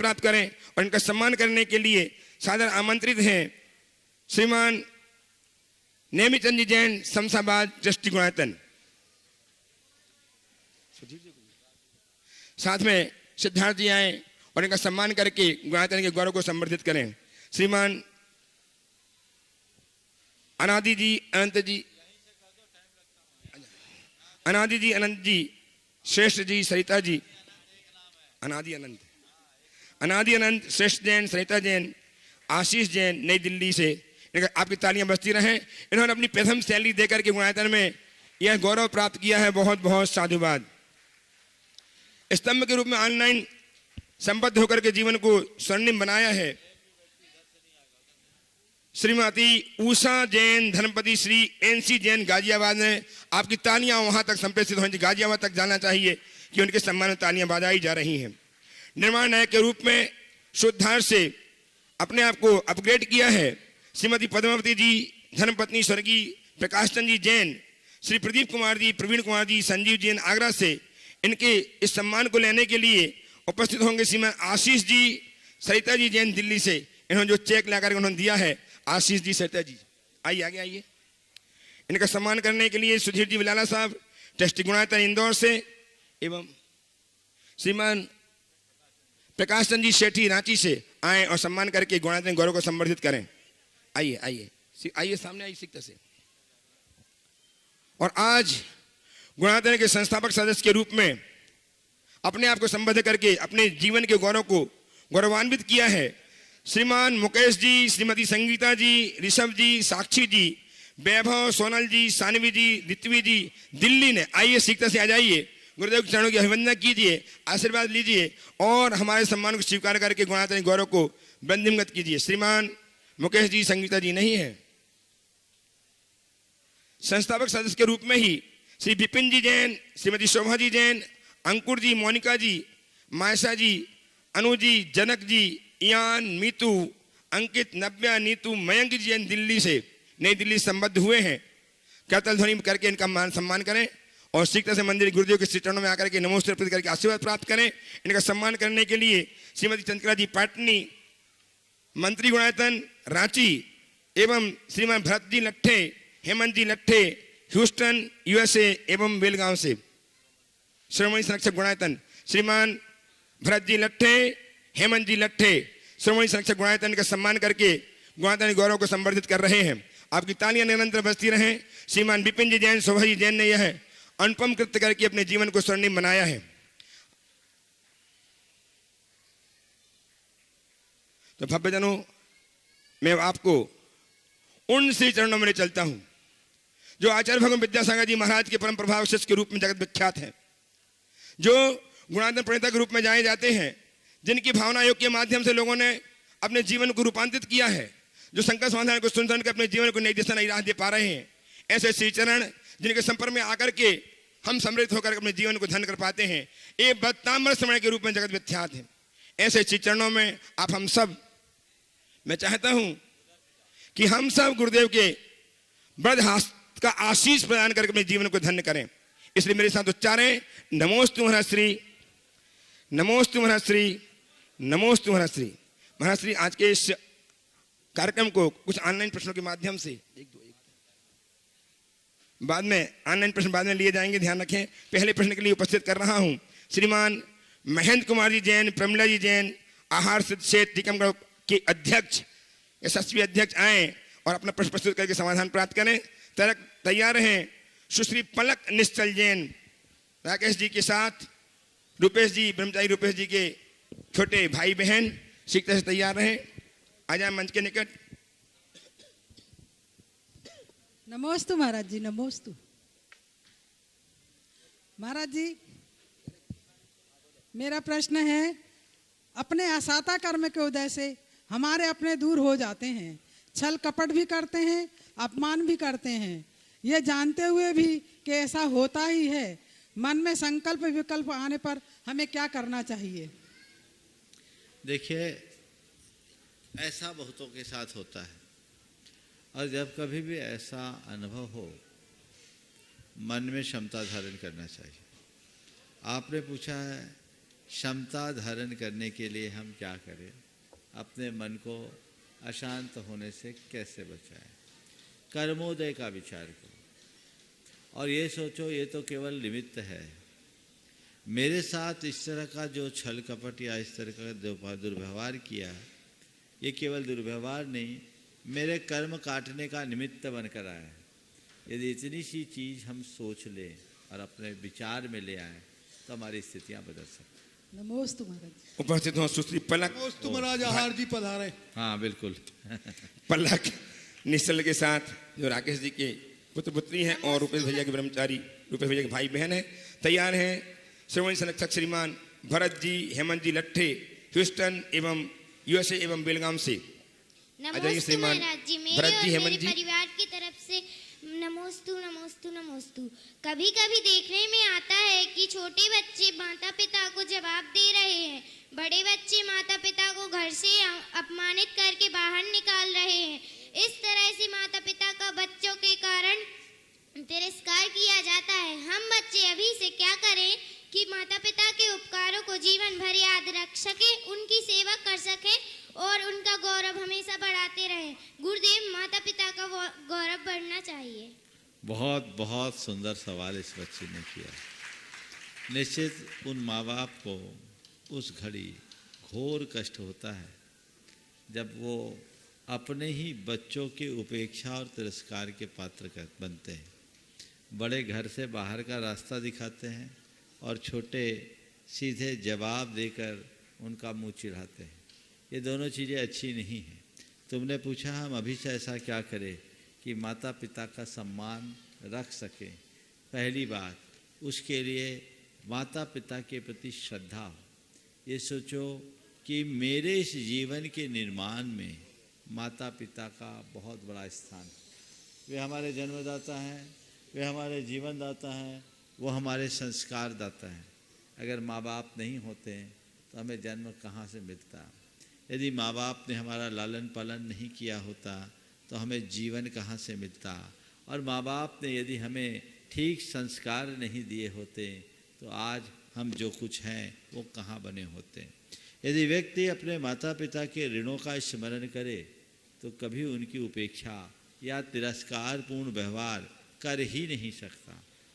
प्राप्त करें। और इनका सम्मान करने के लिए सादर आमंत्रित हैं श्रीमान नेमिचंद जी जैन, शमशाबाद ट्रस्टी गुणायतन। साथ में सिद्धार्थ जी आए और इनका सम्मान करके गुणायतन के गौरव को संवर्धित करें। श्रीमान अनादि जी अनंत जी, अनादि जी अनंत जी, श्रेष्ठ जी, सरिता जी, अनादि अनंत श्रेष्ठ जैन, सरिता जैन, आशीष जैन नई दिल्ली से, आपकी तालियां बजती रहें। इन्होंने अपनी प्रथम सैलरी देकर के गुणायतन में यह गौरव प्राप्त किया है, बहुत बहुत साधुवाद। स्तंभ के रूप में ऑनलाइन संबद्ध होकर के जीवन को स्वर्णिम बनाया है श्रीमती उषा जैन, धर्मपति श्री एनसी जैन गाजियाबाद में। आपकी तालियां वहां तक संप्रेषित होंगी, गाजियाबाद तक जाना चाहिए कि उनके सम्मान में तालियां बजाई जा रही हैं। निर्माण नायक के रूप में शुद्धार्थ से अपने आप को अपग्रेड किया है श्रीमती पद्मावती जी, धर्मपत्नी स्वर्गीय प्रकाश चंद जी जैन, श्री प्रदीप कुमार जी, प्रवीण कुमार जी, संजीव जैन आगरा से। इनके इस सम्मान को लेने के लिए उपस्थित होंगे श्रीमान आशीष जी, सरिता जी जैन दिल्ली से। इन्होंने जो चेक लाकर उन्होंने दिया है, आशीष जी, सरिता जी, आइए आगे आइए। इनका सम्मान करने के लिए सुधीर जी विलाला साहब, ट्रस्टी गुणायतन इंदौर से, एवं श्रीमान प्रकाश चंद जी शेठी रांची से आए और सम्मान करके गुणायतन गौरव को संवर्धित करें। आइए आइए आइए, सामने आइए सिकता से। और आज गुणायतन के संस्थापक सदस्य के रूप में अपने आप को संबद्ध करके अपने जीवन के गौरव को गौरवान्वित किया है श्रीमान मुकेश जी, श्रीमती संगीता जी, ऋषभ जी, साक्षी जी, वैभव, सोनल जी, सानवी जी, दित्वी जी दिल्ली ने। आइए सीखता से आ जाइए, गुरुदेव के चरणों की अभिवंदना कीजिए, आशीर्वाद लीजिए और हमारे सम्मान को स्वीकार करके गुणायतन गौरव को वंदिमगत कीजिए। श्रीमान मुकेश जी, संगीता जी नहीं है। संस्थापक सदस्य के रूप में ही श्री विपिन जी जैन, श्रीमती शोभा जी जैन, अंकुर जी, मोनिका जी, मायसा जी, अनु जी, जनक जी, इयान, मीतू, अंकित, नव्या, नीतू, मयंक जी जैन दिल्ली से, नई दिल्ली संबद्ध हुए हैं। करतल ध्वनि करके इनका मान सम्मान करें और सीखता से मंदिर गुरुदेव के श्री चरणों में आकर के नमोस्ते अर्पित करके आशीर्वाद प्राप्त करें। इनका सम्मान करने के लिए श्रीमती चंद्रिका जी पाटनी, मंत्री गुणायतन रांची, एवं श्रीमान भरत जी लट्ठे, हेमंत जी लट्ठे, ह्यूस्टन यूएसए एवं बेलगांव से। श्रोमणी संरक्षक गुणायतन श्रीमान भरत जी लट्ठे, हेमंत जी लट्ठे, श्रोमणी संरक्षक गुणायतन का सम्मान करके गुणायतन गौरव को संवर्धित कर रहे हैं। आपकी तालियां निरंतर बजती रहें। श्रीमान विपिन जी जैन, शोभा जी जैन ने यह अनुपम कृत्य करके अपने जीवन को स्वर्णिम बनाया है। तो भव्यजनों, मैं आपको उन श्री चरणों में चलता हूं जो आचार्य भगवान विद्यासागर जी महाराज के परम प्रभाव शिष्य के रूप में जगत विख्यात हैं, जो गुणायतन प्रणेता के रूप में जाने जाते हैं, जिनकी भावना योग के माध्यम से लोगों ने अपने जीवन को रूपांतरित किया है, जो संकट समाधान को सुन सुन कर अपने जीवन को नई दिशा नई राह दे पा रहे हैं। ऐसे श्री चरण जिनके संपर्क में आकर के हम समृद्ध होकर अपने जीवन को धन्य कर पाते हैं, ये ताम्र समय के रूप में जगत विख्यात है। ऐसे श्री चरणों में आप हम सब, मैं चाहता हूं कि हम सब गुरुदेव के बृहद का आशीष प्रदान करके अपने जीवन को धन्य करें। इसलिए मेरे साथ उच्चारें, नमोस्तु महर्षि, नमोस्तु महर्षि, नमोस्तु महर्षि। महर्षि, आज के इस कार्यक्रम को कुछ ऑनलाइन प्रश्नों के माध्यम से बाद में ऑनलाइन प्रश्न बाद में लिए जाएंगे, ध्यान रखें। पहले प्रश्न के लिए उपस्थित कर रहा हूं श्रीमान महेंद्र कुमार जी जैन, प्रमिला जी जैन, आहार सेठ टीकमगढ़ के अध्यक्ष, यशस्वी अध्यक्ष आए और अपना प्रश्न प्रस्तुत करके समाधान प्राप्त करें। तैयार हैं सुश्री पलक निश्चल जैन, राकेश जी के साथ रुपेश जी, ब्रह्मचारी रुपेश जी के छोटे भाई बहन, सीखते से तैयार रहें। आ जाए मंच के निकट। नमोस्तु महाराज जी, नमोस्तु महाराज जी। मेरा प्रश्न है, अपने असाता कर्म के उदय से हमारे अपने दूर हो जाते हैं, छल कपट भी करते हैं, अपमान भी करते हैं, ये जानते हुए भी कि ऐसा होता ही है, मन में संकल्प विकल्प आने पर हमें क्या करना चाहिए? देखिए, ऐसा बहुतों के साथ होता है और जब कभी भी ऐसा अनुभव हो, मन में क्षमता धारण करना चाहिए। आपने पूछा है क्षमता धारण करने के लिए हम क्या करें, अपने मन को अशांत होने से कैसे बचाएं। कर्मोदय का विचार करो और ये सोचो ये तो केवल निमित्त है। मेरे साथ इस तरह का जो छल कपट या इस तरह का दुर्व्यवहार किया, ये केवल दुर्व्यवहार नहीं, मेरे कर्म काटने का निमित्त बनकर आया है। यदि इतनी सी चीज़ हम सोच लें और अपने विचार में ले आए तो हमारी स्थितियां बदल सकती। नमोस्तु महाराज। उपस्थित हो सुश्री पलक। नमोस्तु महाराज, आहार जी पधारे। हाँ बिल्कुल। पलक निश्चल के साथ जो राकेश जी के पुत्र पुत्री हैं और रूपेश भैया के ब्रह्मचारी रूपेश भैया के भाई बहन हैं, तैयार हैं श्रवण संरक्षक श्रीमान भरत जी, हेमंत जी लट्ठे, ह्यूस्टन एवं यूएसए एवं बेलगाम से। नमोस्तु महाराज जी, मेरे भरत जी, और हेमंत मेरे जी। परिवार की तरफ से नमोस्तु नमोस्तु नमोस्तु। कभी कभी देखने में आता है कि छोटे बच्चे माता पिता को जवाब दे रहे हैं, बड़े बच्चे माता पिता को घर से अपमानित करके बाहर निकाल रहे हैं। इस तरह से माता पिता का बच्चों के कारण तिरस्कार किया जाता है। हम बच्चे अभी से क्या करें कि माता पिता के उपकारों को जीवन भर याद रख सके, उनकी सेवा कर सके और उनका गौरव हमेशा बढ़ाते रहें। गुरुदेव, माता पिता का गौरव बढ़ना चाहिए। बहुत बहुत सुंदर सवाल इस बच्चे ने किया। निश्चित उन माँ बाप को उस घड़ी घोर कष्ट होता है जब वो अपने ही बच्चों की उपेक्षा और तिरस्कार के पात्र बनते हैं। बड़े घर से बाहर का रास्ता दिखाते हैं और छोटे सीधे जवाब देकर उनका मुंह चिढ़ाते हैं। ये दोनों चीज़ें अच्छी नहीं हैं। तुमने पूछा हम अभी से ऐसा क्या करें कि माता पिता का सम्मान रख सकें। पहली बात, उसके लिए माता पिता के प्रति श्रद्धा हो। ये सोचो कि मेरे इस जीवन के निर्माण में माता पिता का बहुत बड़ा स्थान है। वे हमारे जन्मदाता हैं, वे हमारे जीवन दाता हैं, वो हमारे संस्कार दाता हैं। अगर माँ बाप नहीं होते तो हमें जन्म कहाँ से मिलता। यदि माँ बाप ने हमारा लालन पालन नहीं किया होता तो हमें जीवन कहाँ से मिलता। और माँ बाप ने यदि हमें ठीक संस्कार नहीं दिए होते तो आज हम जो कुछ हैं वो कहाँ बने होते। यदि व्यक्ति अपने माता पिता के ऋणों का स्मरण करे तो कभी उनकी उपेक्षा या तिरस्कारपूर्ण व्यवहार कर ही नहीं सकता।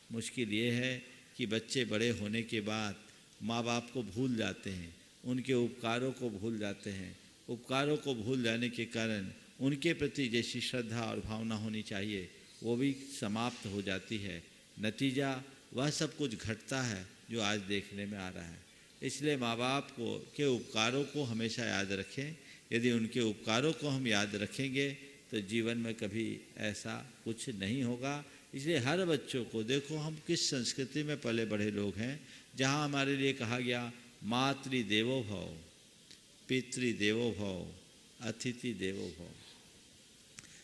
मुश्किल ये है कि बच्चे बड़े होने के बाद माँ बाप को भूल जाते हैं, उनके उपकारों को भूल जाते हैं। उपकारों को भूल जाने के कारण उनके प्रति जैसी श्रद्धा और भावना होनी चाहिए वो भी समाप्त हो जाती है। नतीजा वह सब कुछ घटता है जो आज देखने में आ रहा है। इसलिए माँ बाप के उपकारों को हमेशा याद रखें। यदि उनके उपकारों को हम याद रखेंगे तो जीवन में कभी ऐसा कुछ नहीं होगा। इसलिए हर बच्चों को देखो, हम किस संस्कृति में पले बड़े लोग हैं जहाँ हमारे लिए कहा गया मातृ देवो भव, पितृ देवो भव, अतिथि देवो भव।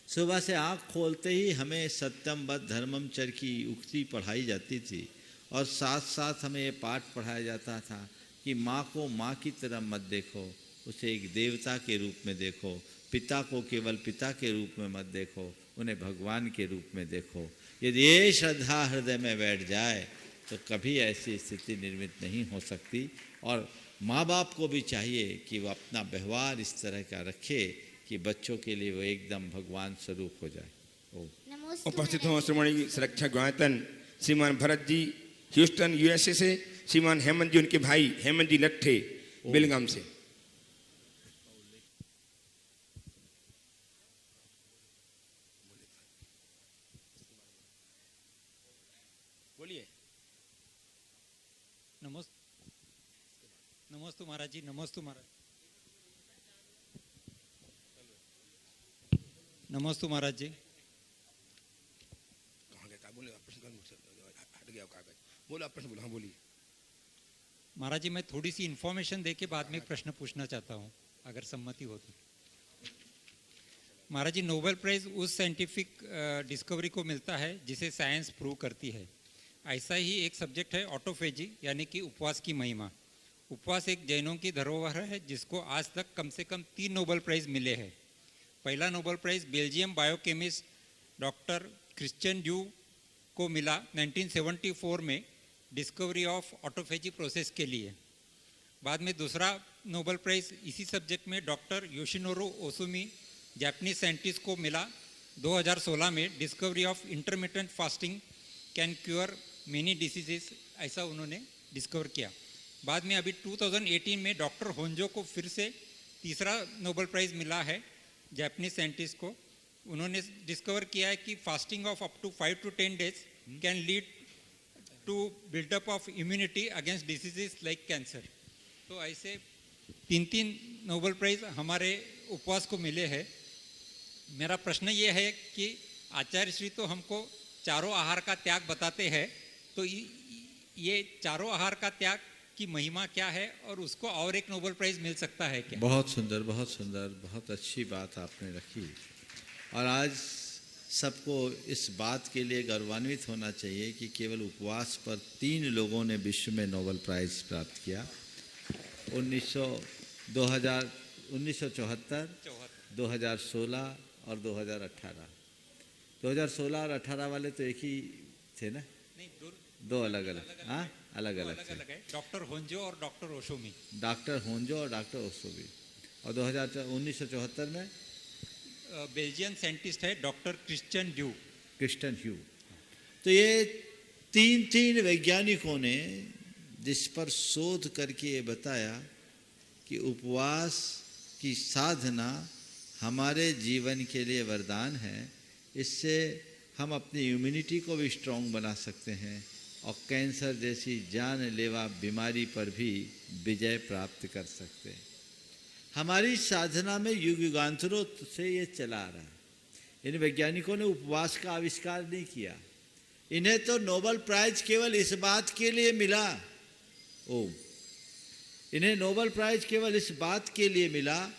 सुबह से आँख खोलते ही हमें सत्यम बद्ध धर्मम चर की उक्ति पढ़ाई जाती थी और साथ साथ हमें ये पाठ पढ़ाया जाता था कि माँ को माँ की तरह मत देखो, उसे एक देवता के रूप में देखो। पिता को केवल पिता के रूप में मत देखो, उन्हें भगवान के रूप में देखो। यदि ये श्रद्धा हृदय में बैठ जाए तो कभी ऐसी स्थिति निर्मित नहीं हो सकती। और माँ बाप को भी चाहिए कि वो अपना व्यवहार इस तरह का रखे कि बच्चों के लिए वो एकदम भगवान स्वरूप हो जाए। नमोस्तु उपस्थित हो श्रोमणी सुरक्षा गायतन श्रीमान भरत जी ह्यूस्टन यूएसए से, श्रीमान हेमंत जी उनके भाई हेमंत जी लट्ठे बेलगाम से। बोलिए। नमोस्तु महाराज जी, नमोस्तु महाराज, नमोस्तु महाराज जी। कहाँ गया? बोले प्रश्न हट गया कागज। बोलो आप प्रश्न बोलो। हाँ बोलिए। महाराज जी, मैं थोड़ी सी इन्फॉर्मेशन दे के बाद में एक प्रश्न पूछना चाहता हूँ, अगर सम्मति हो तो। महाराज जी, नोबेल प्राइज उस साइंटिफिक डिस्कवरी को मिलता है जिसे साइंस प्रूव करती है। ऐसा ही एक सब्जेक्ट है ऑटोफेजी, यानी कि उपवास की महिमा। उपवास एक जैनों की धरोहर है जिसको आज तक कम से कम 3 नोबेल प्राइज मिले हैं। पहला Nobel prize Belgium biochemist doctor Christian Duve को मिला 1974 में डिस्कवरी ऑफ ऑटोफेजी प्रोसेस के लिए। बाद में दूसरा नोबेल प्राइज इसी सब्जेक्ट में डॉक्टर योशिनोरो ओसुमी जापानीज साइंटिस्ट को मिला 2016 में। Discovery of intermittent fasting can cure many diseases, ऐसा उन्होंने डिस्कवर किया। बाद में अभी 2018 में डॉक्टर होंजो को फिर से तीसरा नोबेल प्राइज मिला है जापानीज साइंटिस्ट को। उन्होंने डिस्कवर किया है कि fasting of up to 5 to 10 days can lead to buildup of immunity against diseases like cancer. तो ऐसे 3 नोबेल प्राइज हमारे उपवास को मिले हैं। मेरा प्रश्न ये है कि आचार्य श्री तो हमको चारों आहार का त्याग बताते हैं, तो ये चारों आहार का त्याग की महिमा क्या है और उसको और एक नोबेल प्राइज मिल सकता है क्या? बहुत सुंदर, बहुत सुंदर, बहुत अच्छी बात आपने रखी। और आज सबको इस बात के लिए गौरवान्वित होना चाहिए कि केवल उपवास पर 3 लोगों ने विश्व में नोबेल प्राइज प्राप्त किया। 1974, 2016 और 2018। 2016 और 18 वाले तो एक ही थे ना? नहीं, दो अलग अलग, हाँ अलग अलग थे। है डॉक्टर होंजो और डॉक्टर ओशोमी। डॉक्टर होंजो और डॉक्टर ओशोमी। और 1974 में बेल्जियन साइंटिस्ट है डॉक्टर क्रिश्चियन ड्यू। तो ये 3 वैज्ञानिकों ने जिस पर शोध करके ये बताया कि उपवास की साधना हमारे जीवन के लिए वरदान है। इससे हम अपनी इम्यूनिटी को भी स्ट्रॉन्ग बना सकते हैं और कैंसर जैसी जानलेवा बीमारी पर भी विजय प्राप्त कर सकते हैं। हमारी साधना में युगांतरों से ये चला आ रहा है। इन वैज्ञानिकों ने उपवास का आविष्कार नहीं किया। इन्हें तो नोबेल प्राइज केवल इस बात के लिए मिला, इन्हें नोबेल प्राइज केवल इस बात के लिए मिला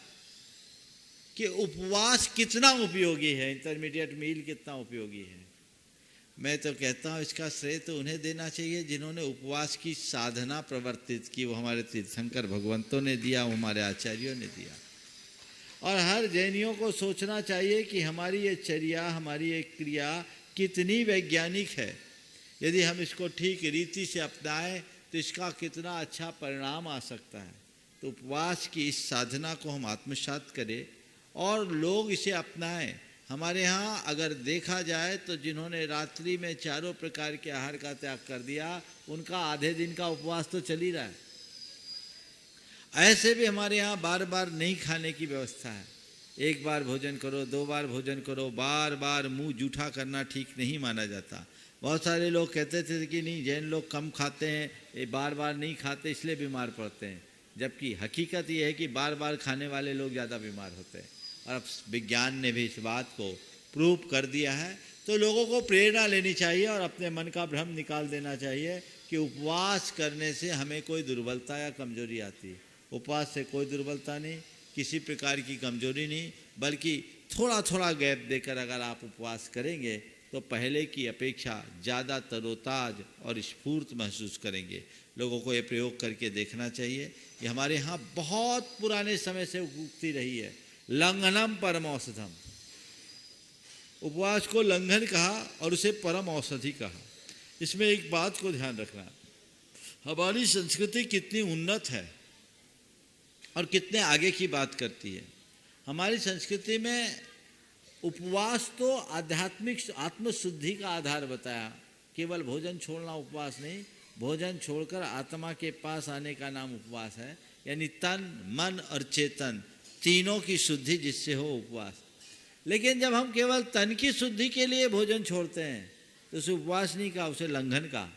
कि उपवास कितना उपयोगी है, इंटरमीडिएट मील कितना उपयोगी है। मैं तो कहता हूँ इसका श्रेय तो उन्हें देना चाहिए जिन्होंने उपवास की साधना प्रवर्तित की। वो हमारे तीर्थंकर भगवंतों ने दिया, वो हमारे आचार्यों ने दिया। और हर जैनियों को सोचना चाहिए कि हमारी ये चर्या, हमारी ये क्रिया कितनी वैज्ञानिक है। यदि हम इसको ठीक रीति से अपनाएं तो इसका कितना अच्छा परिणाम आ सकता है। तो उपवास की इस साधना को हम आत्मसात करें और लोग इसे अपनाएं। हमारे यहाँ अगर देखा जाए तो जिन्होंने रात्रि में 4 प्रकार के आहार का त्याग कर दिया, उनका आधे दिन का उपवास तो चल ही रहा है। ऐसे भी हमारे यहाँ बार बार नहीं खाने की व्यवस्था है। 1 बार भोजन करो, 2 बार भोजन करो, बार बार मुंह जूठा करना ठीक नहीं माना जाता। बहुत सारे लोग कहते थे कि नहीं, जैन लोग कम खाते हैं, ये बार बार नहीं खाते इसलिए बीमार पड़ते हैं। जबकि हकीकत ये है कि बार बार खाने वाले लोग ज़्यादा बीमार होते हैं। और अब विज्ञान ने भी इस बात को प्रूव कर दिया है। तो लोगों को प्रेरणा लेनी चाहिए और अपने मन का भ्रम निकाल देना चाहिए कि उपवास करने से हमें कोई दुर्बलता या कमजोरी आती है। उपवास से कोई दुर्बलता नहीं, किसी प्रकार की कमजोरी नहीं, बल्कि थोड़ा थोड़ा गैप देकर अगर आप उपवास करेंगे तो पहले की अपेक्षा ज़्यादा तरोताज और स्फूर्त महसूस करेंगे। लोगों को ये प्रयोग करके देखना चाहिए। ये हमारे यहाँ बहुत पुराने समय से उक्ति रही है, लंघनम परम औषधम। उपवास को लंघन कहा और उसे परम औषधि कहा। इसमें एक बात को ध्यान रखना, हमारी संस्कृति कितनी उन्नत है और कितने आगे की बात करती है। हमारी संस्कृति में उपवास तो आध्यात्मिक आत्मशुद्धि का आधार बताया। केवल भोजन छोड़ना उपवास नहीं, भोजन छोड़कर आत्मा के पास आने का नाम उपवास है। यानी तन, मन और चेतन तीनों की शुद्धि जिससे हो उपवास। लेकिन जब हम केवल तन की शुद्धि के लिए भोजन छोड़ते हैं तो उसे उपवास नहीं कहा, उसे लंघन कहा,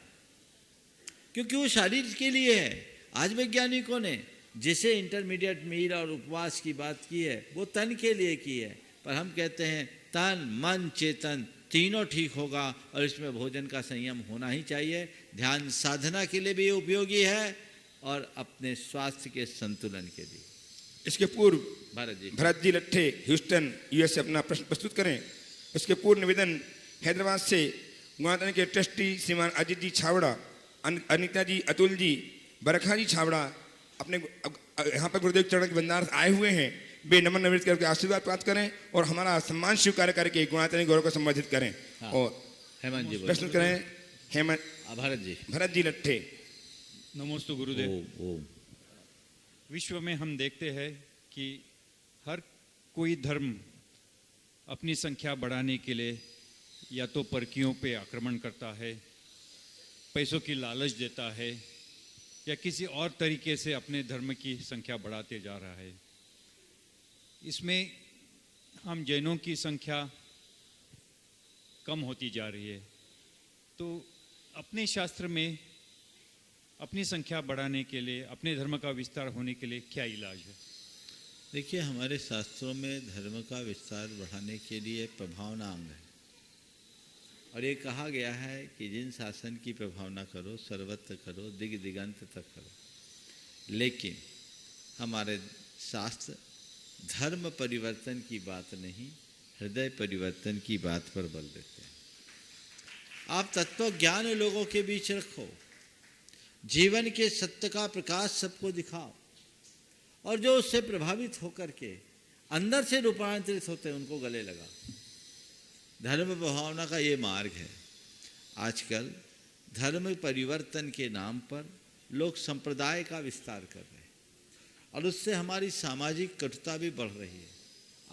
क्योंकि वो शरीर के लिए है। आज वैज्ञानिकों ने जिसे इंटरमीडिएट मील और उपवास की बात की है वो तन के लिए की है, पर हम कहते हैं तन, मन, चेतन तीनों ठीक होगा और इसमें भोजन का संयम होना ही चाहिए। ध्यान साधना के लिए भी उपयोगी है और अपने स्वास्थ्य के संतुलन के लिए। इसके पूर्व भरत जी लट्ठे ह्यूस्टन यूएस से अपना प्रश्न प्रस्तुत करें। इसके पूर्व निवेदन हैदराबाद से गुणातन के ट्रस्टी श्रीमान अजित जी छावड़ा, अनिता जी, अतुल जी, बरखा जी छावड़ा अपने यहाँ पर गुरुदेव चरण के भंडार आए हुए हैं। वे नमन नमृत करके आशीर्वाद प्राप्त करें और हमारा सम्मान स्वीकार करके गुणातन गौरव को संबोधित करें। और हेमंत जी प्रश्न करें। हेमंत भरत जी लट्ठे। नमोस्तु गुरुदेव। विश्व में हम देखते हैं कि हर कोई धर्म अपनी संख्या बढ़ाने के लिए या तो परकियों पे आक्रमण करता है, पैसों की लालच देता है, या किसी और तरीके से अपने धर्म की संख्या बढ़ाते जा रहा है। इसमें हम जैनों की संख्या कम होती जा रही है। तो अपने शास्त्र में अपनी संख्या बढ़ाने के लिए, अपने धर्म का विस्तार होने के लिए क्या इलाज है? देखिए, हमारे शास्त्रों में धर्म का विस्तार बढ़ाने के लिए प्रभावना अंग है, और ये कहा गया है कि जिन शासन की प्रभावना करो सर्वत्र करो, दिग दिगंत तक करो। लेकिन हमारे शास्त्र धर्म परिवर्तन की बात नहीं, हृदय परिवर्तन की बात पर बल देते हैं। आप तत्व ज्ञान लोगों के बीच रखो, जीवन के सत्य का प्रकाश सबको दिखाओ, और जो उससे प्रभावित होकर के अंदर से रूपांतरित होते हैं उनको गले लगाओ। धर्म भावना का ये मार्ग है। आजकल धर्म परिवर्तन के नाम पर लोग संप्रदाय का विस्तार कर रहे हैं, और उससे हमारी सामाजिक कटुता भी बढ़ रही है,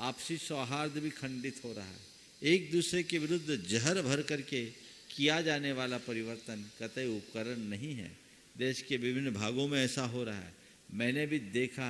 आपसी सौहार्द भी खंडित हो रहा है। एक दूसरे के विरुद्ध जहर भर करके किया जाने वाला परिवर्तन कतई उपकरण नहीं है। देश के विभिन्न भागों में ऐसा हो रहा है। मैंने भी देखा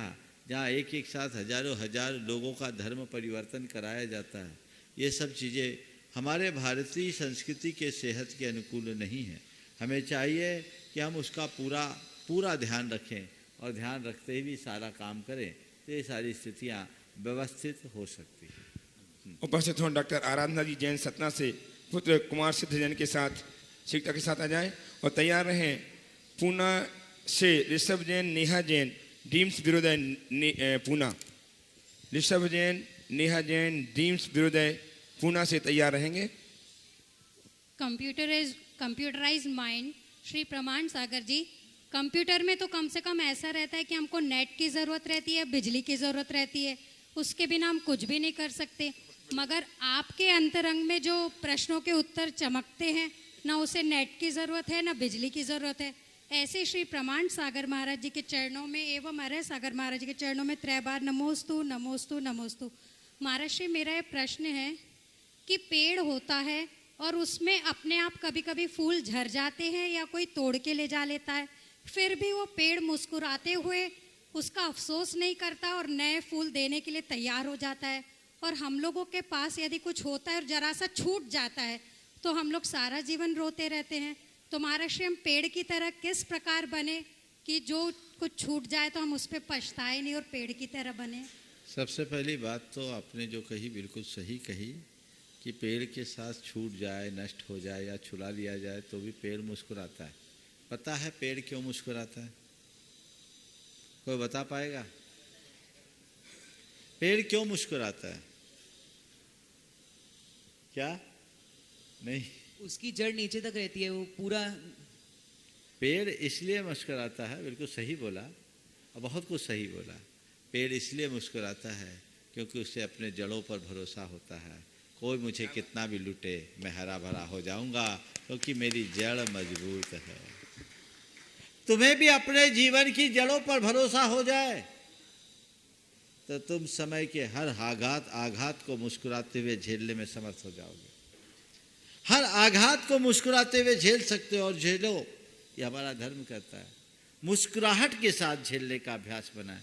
जहाँ एक एक साथ हजारों हजार लोगों का धर्म परिवर्तन कराया जाता है। ये सब चीज़ें हमारे भारतीय संस्कृति के सेहत के अनुकूल नहीं है। हमें चाहिए कि हम उसका पूरा ध्यान रखें, और ध्यान रखते हुए सारा काम करें, तो ये सारी स्थितियाँ व्यवस्थित हो सकती हैं। उपस्थित हों डॉक्टर आराधना जी जैन सतना से पुत्र कुमार सिद्ध जैन के साथ शिक्षा के साथ आ जाएं, और तैयार रहें। पूना से ऋषभ जैन, नेहा जैन, डीम्स विरोधय पूना। ऋषभ जैन, नेहा जैन, डीम्स विरोधय पूना से तैयार रहेंगे। कंप्यूटराइज्ड माइंड, श्री प्रमाण सागर जी। कंप्यूटर में तो कम से कम ऐसा रहता है कि हमको नेट की ज़रूरत रहती है, बिजली की ज़रूरत रहती है, उसके बिना हम कुछ भी नहीं कर सकते। मगर आपके अंतरंग में जो प्रश्नों के उत्तर चमकते हैं, ना उसे नेट की ज़रूरत है ना बिजली की ज़रूरत है। ऐसे श्री प्रमाण सागर महाराज जी के चरणों में एवं अरय सागर महाराज जी के चरणों में 3 बार नमोस्तु नमोस्तु नमोस्तु। महाराज श्री, मेरा ये प्रश्न है कि पेड़ होता है और उसमें अपने आप कभी कभी फूल झर जाते हैं या कोई तोड़ के ले जा लेता है, फिर भी वो पेड़ मुस्कुराते हुए उसका अफसोस नहीं करता और नए फूल देने के लिए तैयार हो जाता है। और हम लोगों के पास यदि कुछ होता है और जरा सा छूट जाता है तो हम लोग सारा जीवन रोते रहते हैं। तो महाराज हम पेड़ की तरह किस प्रकार बने कि जो कुछ छूट जाए तो हम उस पर पछताए नहीं और पेड़ की तरह बने? सबसे पहली बात तो आपने जो कही बिल्कुल सही कही कि पेड़ के साथ छूट जाए, नष्ट हो जाए या छुड़ा लिया जाए तो भी पेड़ मुस्कुराता है। पता है पेड़ क्यों मुस्कुराता है? कोई बता पाएगा? पेड़ क्यों मुस्कुराता है? क्या? नहीं, उसकी जड़ नीचे तक रहती है, वो पूरा। पेड़ इसलिए मुस्कुराता है, बिल्कुल सही बोला और बहुत कुछ सही बोला। पेड़ इसलिए मुस्कुराता है क्योंकि उसे अपने जड़ों पर भरोसा होता है। कोई मुझे कितना भी लूटे मैं हरा भरा हो जाऊंगा क्योंकि मेरी जड़ मजबूत है। तुम्हें भी अपने जीवन की जड़ों पर भरोसा हो जाए तो तुम समय के हर आघात को मुस्कुराते हुए झेलने में समर्थ हो जाओगे। हर आघात को मुस्कुराते हुए झेल सकते हो और झेलो, ये हमारा धर्म कहता है। मुस्कुराहट के साथ झेलने का अभ्यास बनाए।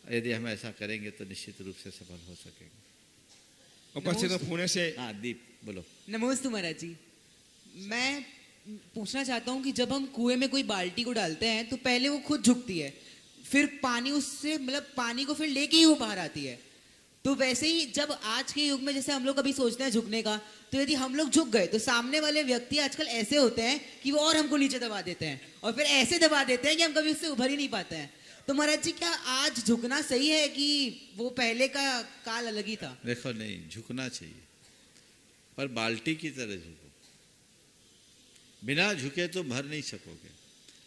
यदि हम ऐसा करेंगे तो निश्चित रूप से सफल हो सकेंगे। उपस्थित हो पुणे से। हाँ दीप बोलो। नमस्ते महाराज जी, मैं पूछना चाहता हूँ कि जब हम कुएं में कोई बाल्टी को डालते हैं तो पहले वो खुद झुकती है, फिर पानी उससे मतलब पानी को फिर लेके ही वो बाहर आती है। तो वैसे ही जब आज के युग में जैसे हम लोग अभी सोचते हैं झुकने का, तो यदि हम लोग झुक गए तो सामने वाले व्यक्ति आजकल ऐसे होते हैं कि वो और हमको नीचे दबा देते हैं और फिर ऐसे दबा देते हैं कि हम कभी उससे उभर ही नहीं पाते हैं। तो महाराज जी, क्या आज झुकना सही है कि वो पहले का काल अलग ही था? देखो, नहीं, झुकना चाहिए पर बाल्टी की तरह झुको। बिना झुके तो भर नहीं सकोगे।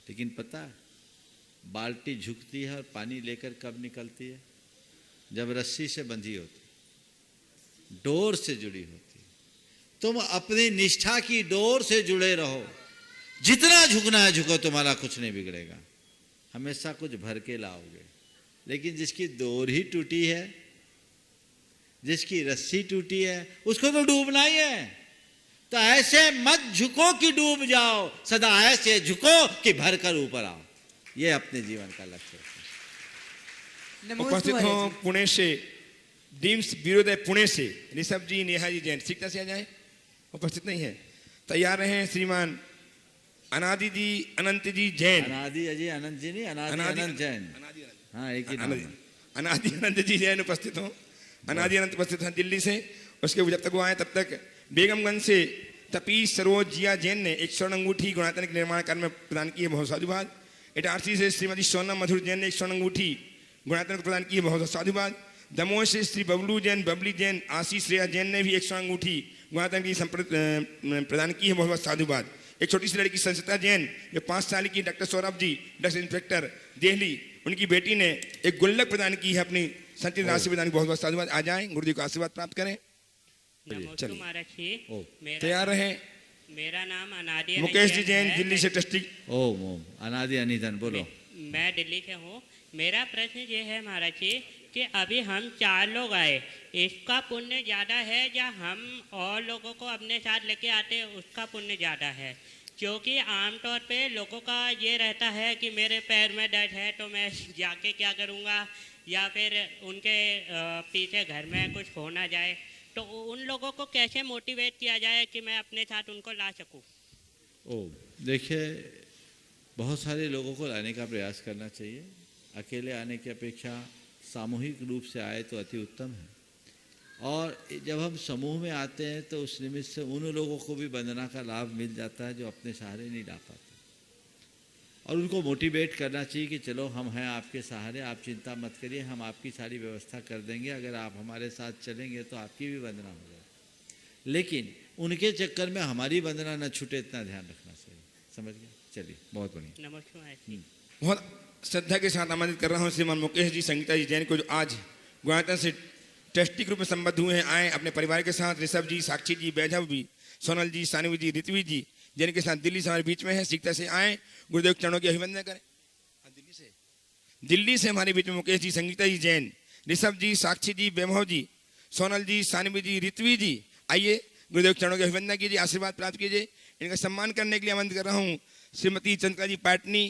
लेकिन पता है बाल्टी झुकती है और पानी लेकर कब निकलती है? जब रस्सी से बंधी होती, डोर से जुड़ी होती। तुम अपनी निष्ठा की डोर से जुड़े रहो। जितना झुकना है झुको, तुम्हारा कुछ नहीं बिगड़ेगा। हमेशा कुछ भर के लाओगे। लेकिन जिसकी डोर ही टूटी है, जिसकी रस्सी टूटी है, उसको तो डूबना ही है। तो ऐसे मत झुको कि डूब जाओ, सदा ऐसे झुको कि भर कर ऊपर आओ। ये अपने जीवन का लक्ष्य है। उपस्थित हो पुणे से, डीम्स विरोधय पुणे से ऋषभ जी, नेहा जी जैन, सीखता से आ जाए, उपस्थित नहीं है। तैयार रहे श्रीमान अनादि जी, अनंत जी जैन। अनादि अजय अनंत जी नहीं, अनादि अनंत जैन। हाँ, एक ही नाम है। अनादि अनंत जी जैन उपस्थित हो। अनादि अनंत उपस्थित हैं दिल्ली से। उसके जब तक वो आए तब तक बेगमगंज से तपीश सरोज जिया जैन ने एक स्वर्ण अंगूठी गुणात्मक निर्माण कार्य में प्रदान की है, बहुत साधुवाद। इटारसी से श्रीमती सोनम मधुर जैन ने एक स्वर्ण अंगूठी गुणात्मक प्रदान की है, बहुत साधुवाद। दमोह से श्री बबलू जैन, बबली जैन, आशीष श्रेया जैन ने भी एक स्वर्ण अंगूठी गुणात्मक की प्रदान की है, बहुत साधुवाद। एक छोटी सी लड़की संसिता जैन जो 5 साल की, doctor Saurabh ji drugs inspector Delhi, उनकी बेटी ने एक गुल्लक प्रदान की है अपनी संचित राशि प्रदान की, बहुत बहुत साधुवाद। आ जाएं, गुरुदेव का आशीर्वाद प्राप्त करें। चलिए तैयार रहे। मेरा नाम अनादि मुकेश जी जैन दिल्ली से ट्रस्टी। ओम ओम अनादि अनिधन बोलो। मैं दिल्ली से हूँ। मेरा प्रश्न ये है महाराज जी कि अभी हम 4 लोग आए, इसका पुण्य ज़्यादा है या हम और लोगों को अपने साथ लेके आते उसका पुण्य ज़्यादा है? क्योंकि आमतौर पे लोगों का ये रहता है कि मेरे पैर में दर्द है तो मैं जाके क्या करूँगा, या फिर उनके पीछे घर में कुछ हो ना जाए, तो उन लोगों को कैसे मोटिवेट किया जाए कि मैं अपने साथ उनको ला सकूं? देखिए, बहुत सारे लोगों को लाने का प्रयास करना चाहिए। अकेले आने की अपेक्षा सामूहिक रूप से आए तो अति उत्तम है। और जब हम समूह में आते हैं तो उस निमित्त से उन लोगों को भी वंदना का लाभ मिल जाता है जो अपने सहारे नहीं ला पाते, और उनको मोटिवेट करना चाहिए कि चलो हम हैं आपके सहारे, आप चिंता मत करिए, हम आपकी सारी व्यवस्था कर देंगे, अगर आप हमारे साथ चलेंगे तो आपकी भी वंदना हो जाएगी। लेकिन उनके चक्कर में हमारी वंदना न छूटे, इतना ध्यान रखना चाहिए। समझ गए? चलिए, बहुत बढ़िया। नमस्कार। बहुत श्रद्धा के साथ आमंत्रित कर रहा हूँ श्रीमान मुकेश जी, संगीता जी जैन को, जो आज गुवाहाटी से ट्रस्टी के रूप में संबद्ध हुए हैं, आए अपने परिवार के साथ। ऋषभ जी, साक्षी जी, वैभव जी, सोनल जी, सानवी जी, ऋत्वी जी जिनके साथ दिल्ली से हमारे बीच में है, सीखता से आए, गुरुदेव के चरणों की अभिवंदना करें। दिल्ली से हमारे बीच में मुकेश जी, संगीता जी जैन, ऋषभ जी, साक्षी जी, वैभव जी, सोनल जी, सानवी जी, ऋत्वी जी, आइए गुरुदेव के चरणों की अभिवंदना कीजिए, आशीर्वाद प्राप्त कीजिए। इनका सम्मान करने के लिए आमंत्रित कर रहा हूँ श्रीमती चंद्रिका जी पाटनी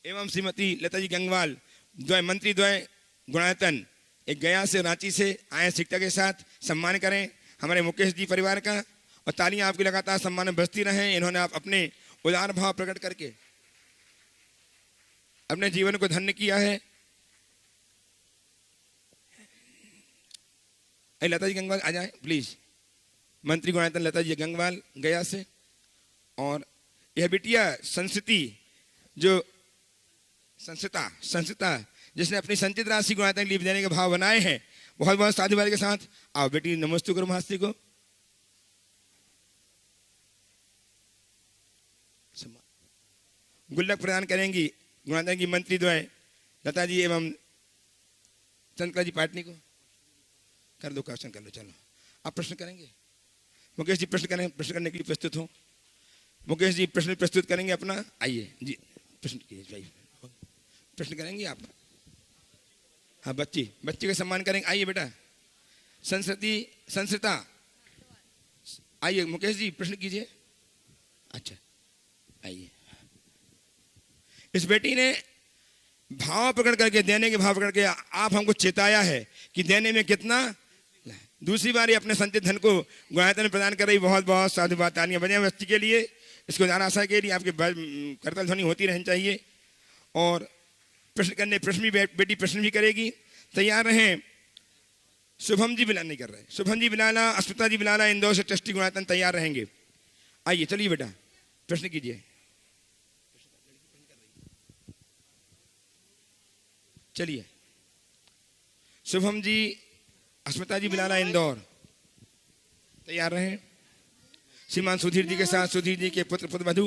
एवं श्रीमती लता जी गंगवाल, द्वय मंत्री द्वय गुणायतन, एक गया से रांची से आए, शिक्षा के साथ सम्मान करें हमारे मुकेश जी परिवार का, और तालियां आपकी लगातार सम्मान में बजती रहें। इन्होंने आप अपने उदार भाव प्रकट करके अपने जीवन को धन्य किया है। लता जी गंगवाल आ जाए प्लीज, मंत्री गुणायतन लता जी गंगवाल गया से। और यह बिटिया संस्कृति, जो संस्कृता जिसने अपनी संचित राशि गुणायतन के लिए देने के भाव बनाए हैं, बहुत बहुत साधुवाद के साथ आओ बेटी, नमस्ते करो महास्त्री को। गुल्लक प्रदान करेंगी गुणायतन की मंत्री द्वय लता जी एवं चंद्रिका जी पाटनी को। कर दो, क्वेश्चन कर लो। चलो आप प्रश्न करेंगे? मुकेश जी प्रश्न करें, प्रश्न करने के लिए प्रस्तुत हो। मुकेश जी प्रश्न प्रस्तुत करेंगे अपना, आइए जी प्रश्न कीजिए। प्रश्न करेंगे आप? हाँ, बच्ची का सम्मान करेंगे। आइए बेटा, संस्कृता आइए। मुकेश जी प्रश्न कीजिए। अच्छा आइए। इस बेटी ने भाव प्रकट करके, देने के भाव प्रकट करके आप हमको चेताया है कि देने में कितना। दूसरी बार ये अपने संचित धन को गुणायतन में प्रदान कर रही, बहुत बहुत साधुवाद, तालियां बजाएं बच्ची के लिए। इसको ज्यादा आशा के लिए आपके करतल ध्वनि होती रहनी चाहिए। और प्रश्न करने, प्रश्न भी बेटी प्रश्न भी करेगी। तैयार रहें। शुभम जी बिलाल नहीं कर रहे, शुभम जी बिलाला, अस्मिता जी बिलाला, इंदौर से ट्रस्टी गुणायतन तैयार रहेंगे। आइए, चलिए बेटा प्रश्न कीजिए। चलिए, शुभम जी, अस्मिता जी बिलाला, इंदौर तैयार रहें। श्रीमान सुधीर जी के साथ सुधीर जी के पुत्र वधू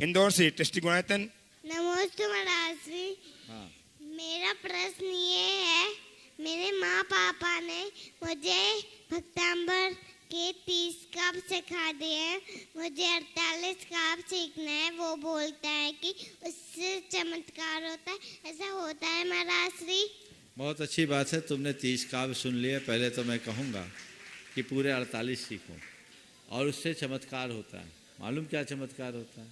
इंदौर से ट्रस्टी गुणायतन। नमस्ते महाराज जी। मेरा प्रश्न ये है, मेरे माँ पापा ने मुझे भक्तांबर के 30 कप सिखा दिए, मुझे 48 कप सीखना है। वो बोलता है कि उससे चमत्कार होता है, ऐसा होता है महाराज श्री? बहुत अच्छी बात है, तुमने 30 काव्य सुन लिए। पहले तो मैं कहूँगा कि पूरे 48 सीखो और उससे चमत्कार होता है। मालूम क्या चमत्कार होता है?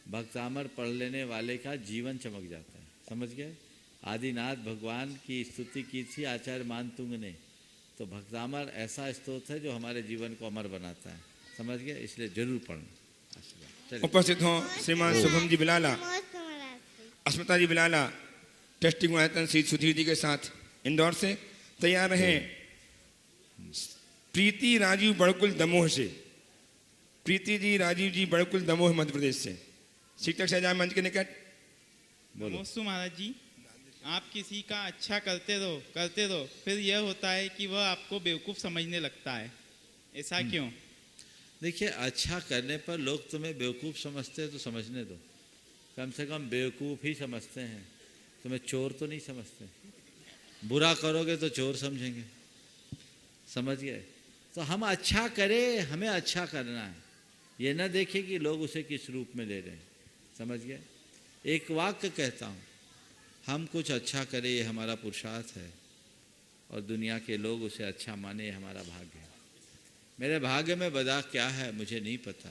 भक्तामर पढ़ लेने वाले का जीवन चमक जाता है। समझ गए? आदिनाथ भगवान की स्तुति की थी आचार्य मानतुंग ने, तो भक्तामर ऐसा स्तोत्र है जो हमारे जीवन को अमर बनाता है। समझ गए? इसलिए जरूर पढ़ना। उपस्थित हो श्रीमान शुभम जी बिलाला, नमस्ते महाराज श्री। अस्मिता जी बिलाला, टेस्टिंग गुणायतन श्री सुधीर जी के साथ इंदौर से। तैयार रहे प्रीति राजीव बड़कुल दमोह से। प्रीति जी राजीव जी बड़कुल दमोह मध्य प्रदेश से। शिक्षक शहजाद मंच के निकट। नमस्ते महाराज जी, आप किसी का अच्छा करते रहो, फिर यह होता है कि वह आपको बेवकूफ़ समझने लगता है। ऐसा क्यों? देखिए, अच्छा करने पर लोग तुम्हें बेवकूफ़ समझते हैं तो समझने दो। कम से कम बेवकूफ़ ही समझते हैं, तुम्हें चोर तो नहीं समझते। बुरा करोगे तो चोर समझेंगे। समझ गए? तो हम अच्छा करें, हमें अच्छा करना है, ये ना देखें कि लोग उसे किस रूप में ले रहे हैं। समझ गए? एक वाक्य कहता हूँ, हम कुछ अच्छा करें ये हमारा पुरुषार्थ है, और दुनिया के लोग उसे अच्छा माने ये हमारा भाग्य है। मेरे भाग्य में बदा क्या है मुझे नहीं पता,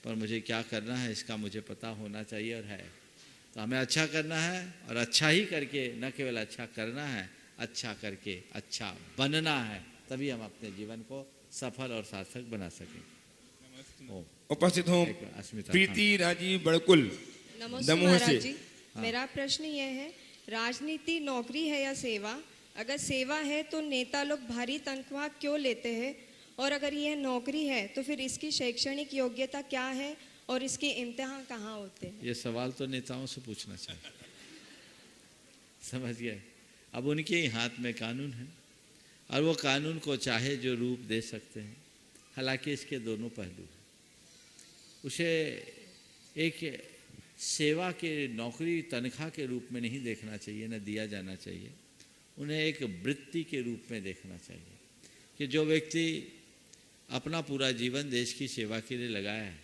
पर मुझे क्या करना है इसका मुझे पता होना चाहिए और है। तो हमें अच्छा करना है, और अच्छा ही करके, न केवल अच्छा करना है, अच्छा करके अच्छा बनना है, तभी हम अपने जीवन को सफल और सार्थक बना सकें। उपस्थित हो प्रीति राजीव बड़कुल नमस्ते दमोह महाराज से। जी, मेरा प्रश्न यह है, राजनीति नौकरी है या सेवा? अगर सेवा है तो नेता लोग भारी तनख्वाह क्यों लेते हैं, और अगर यह नौकरी है तो फिर इसकी शैक्षणिक योग्यता क्या है और इसके इम्तिहान कहाँ होते हैं? ये सवाल तो नेताओं से पूछना चाहिए। समझ गए? अब उनके ही हाथ में कानून है, और वो कानून को चाहे जो रूप दे सकते हैं। हालांकि इसके दोनों पहलू हैं। उसे एक सेवा के, नौकरी तनख्वाह के रूप में नहीं देखना चाहिए, न दिया जाना चाहिए। उन्हें एक वृत्ति के रूप में देखना चाहिए कि जो व्यक्ति अपना पूरा जीवन देश की सेवा के लिए लगाया है,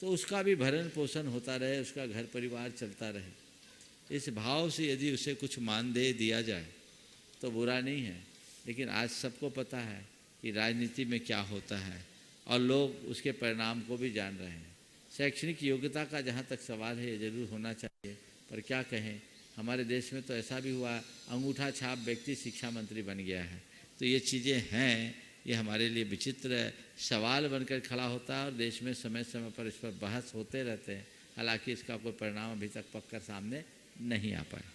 तो उसका भी भरण पोषण होता रहे, उसका घर परिवार चलता रहे। इस भाव से यदि उसे कुछ मानदेय दिया जाए तो बुरा नहीं है। लेकिन आज सबको पता है कि राजनीति में क्या होता है, और लोग उसके परिणाम को भी जान रहे हैं। शैक्षणिक योग्यता का जहाँ तक सवाल है, ये जरूर होना चाहिए, पर क्या कहें, हमारे देश में तो ऐसा भी हुआ, अंगूठा छाप व्यक्ति शिक्षा मंत्री बन गया है। तो ये चीज़ें हैं, ये हमारे लिए विचित्र सवाल बनकर खड़ा होता है, और देश में समय समय पर इस पर बहस होते रहते हैं। हालांकि इसका कोई परिणाम अभी तक पक्का सामने नहीं आ पाया।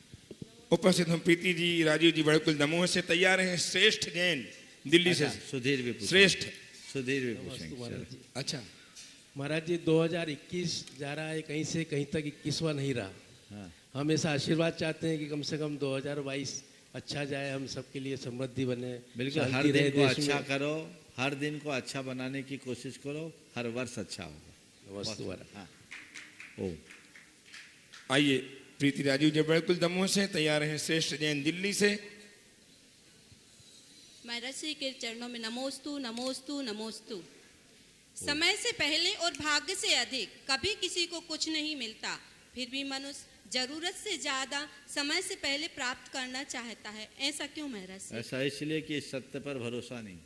उपस्थित हम प्रीति जी राजीव जी बड़कुल दमोह से। तैयार हैं श्रेष्ठ जैन दिल्ली से। सुधीर भी श्रेष्ठ सुधीर भी पूछेंगे। अच्छा महाराज जी, 2021 जा रहा है, कहीं से कहीं तक 21वां नहीं रहा। हाँ। हम ऐसा आशीर्वाद चाहते हैं कि कम से कम 2022 अच्छा जाए, हम सबके लिए समृद्धि बने। बिल्कुल, हर दिन को अच्छा करो, हर दिन को अच्छा बनाने की कोशिश करो, हर वर्ष अच्छा होगा। हाँ। ओ आइए प्रीति राजीव जी बड़कुल दमोह से। तैयार हैं श्रेष्ठ जैन दिल्ली से। महाराज श्री के चरणों में नमोस्तु नमोस्तु नमोस्तु। समय से पहले और भाग्य से अधिक कभी किसी को कुछ नहीं मिलता, फिर भी मनुष्य जरूरत से ज्यादा समय से पहले प्राप्त करना चाहता है। ऐसा क्यों महाराज? ऐसा इसलिए कि इस सत्य पर भरोसा नहीं,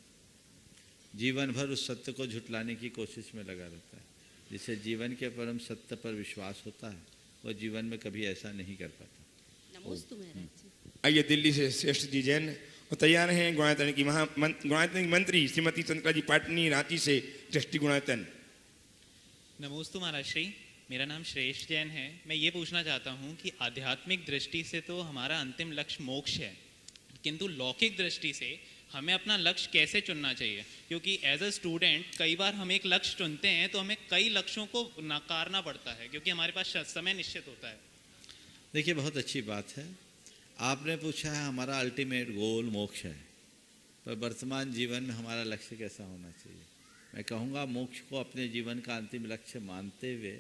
जीवन भर उस सत्य को झुटलाने की कोशिश में लगा रहता है। जिसे जीवन के परम सत्य पर विश्वास होता है, वो जीवन में कभी ऐसा नहीं कर पाता। नमोस्तु महाराज जी। आइए दिल्ली से श्रेष्ठ जी जैन। और तैयार हैं गुणायतन की गुणायतन मंत्री श्रीमती चंद्रिका जी पाटनी रांची से। ट्रस्टी गुणायतन। नमोस्तु महाराज श्री, मेरा नाम श्रेष्ठ जैन है। मैं ये पूछना चाहता हूँ कि आध्यात्मिक दृष्टि से तो हमारा अंतिम लक्ष्य मोक्ष है, किंतु लौकिक दृष्टि से हमें अपना लक्ष्य कैसे चुनना चाहिए? क्योंकि एज अ स्टूडेंट कई बार हम एक लक्ष्य चुनते हैं तो हमें कई लक्ष्यों को नकारना पड़ता है, क्योंकि हमारे पास समय निश्चित होता है। देखिए, बहुत अच्छी बात है। आपने पूछा है हमारा अल्टीमेट गोल मोक्ष है, पर वर्तमान जीवन में हमारा लक्ष्य कैसा होना चाहिए? मैं कहूँगा मोक्ष को अपने जीवन का अंतिम लक्ष्य मानते हुए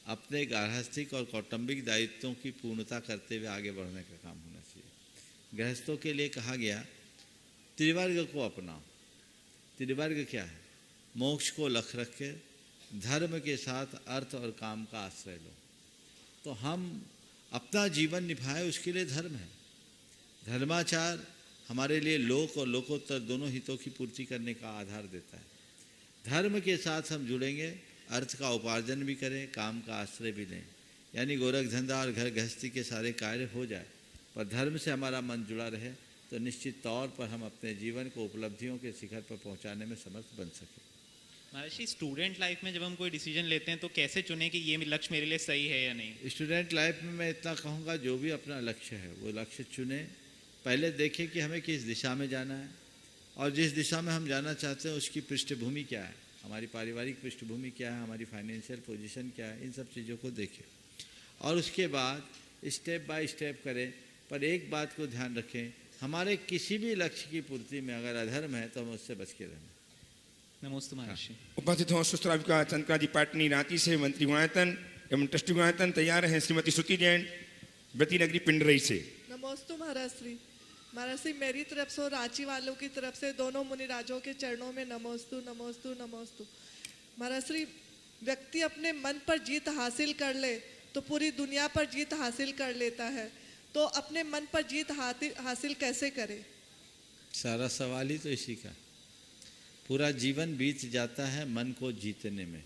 अपने गार्हस्थ्यिक और कौटुंबिक दायित्वों की पूर्णता करते हुए आगे बढ़ने का काम होना चाहिए। गृहस्थों के लिए कहा गया त्रिवर्ग को अपनाओ, त्रिवर्ग क्या है? मोक्ष को लक्ष्य रख के धर्म के साथ अर्थ और काम का आश्रय लो। तो हम अपना जीवन निभाए उसके लिए धर्म है। धर्माचार हमारे लिए लोक और लोकोत्तर दोनों हितों की पूर्ति करने का आधार देता है। धर्म के साथ हम जुड़ेंगे, अर्थ का उपार्जन भी करें, काम का आश्रय भी लें, यानी गोरख धंधा और घर गृहस्थी के सारे कार्य हो जाए, पर धर्म से हमारा मन जुड़ा रहे तो निश्चित तौर पर हम अपने जीवन को उपलब्धियों के शिखर पर पहुंचाने में समर्थ बन सकें। महर्षि, स्टूडेंट लाइफ में जब हम कोई डिसीजन लेते हैं तो कैसे चुनें कि ये लक्ष्य मेरे लिए सही है या नहीं? स्टूडेंट लाइफ में मैं इतना कहूँगा, जो भी अपना लक्ष्य है वो लक्ष्य चुने। पहले देखें कि हमें किस दिशा में जाना है और जिस दिशा में हम जाना चाहते हैं उसकी पृष्ठभूमि क्या है, हमारी पारिवारिक पृष्ठभूमि क्या है, हमारी फाइनेंशियल पोजीशन क्या है, इन सब चीज़ों को देखें और उसके बाद स्टेप बाय स्टेप करें। पर एक बात को ध्यान रखें, हमारे किसी भी लक्ष्य की पूर्ति में अगर अधर्म है तो हम उससे बच के रहें। नमोस्तु महर्षि। उपस्थित हो सुश्राविका चंद्रकाजी पाटनी रांची से मंत्री गुणायतन एवं ट्रस्टी गुणायतन तैयार हैं श्रीमती श्रुति जैन व्रती नगरी पिंडरई से। नमोस्तु महाराज श्री। महाराज श्री, मेरी तरफ से और रांची वालों की तरफ से दोनों मुनिराजों के चरणों में नमोस्तु नमोस्तु नमोस्तु। महाराज श्री, व्यक्ति अपने मन पर जीत हासिल कर ले तो पूरी दुनिया पर जीत हासिल कर लेता है, तो अपने मन पर जीत हासिल कैसे करे? सारा सवाल ही तो इसी का। पूरा जीवन बीत जाता है मन को जीतने में,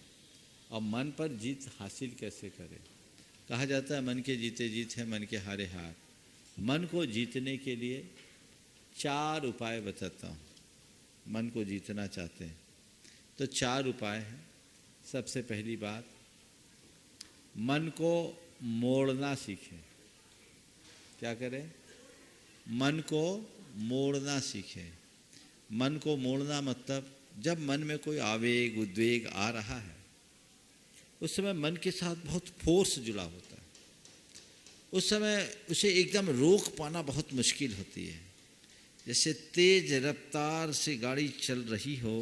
और मन पर जीत हासिल कैसे करें? कहा जाता है मन के जीते जीत है, मन के हारे हार। मन को जीतने के लिए 4 उपाय बताता हूँ। मन को जीतना चाहते हैं तो 4 उपाय हैं। सबसे पहली बात, मन को मोड़ना सीखें। क्या करें? मन को मोड़ना सीखें। मन को मोड़ना मतलब जब मन में कोई आवेग उद्वेग आ रहा है उस समय मन के साथ बहुत फोर्स जुड़ा होता है, उस समय उसे एकदम रोक पाना बहुत मुश्किल होती है। जैसे तेज रफ्तार से गाड़ी चल रही हो,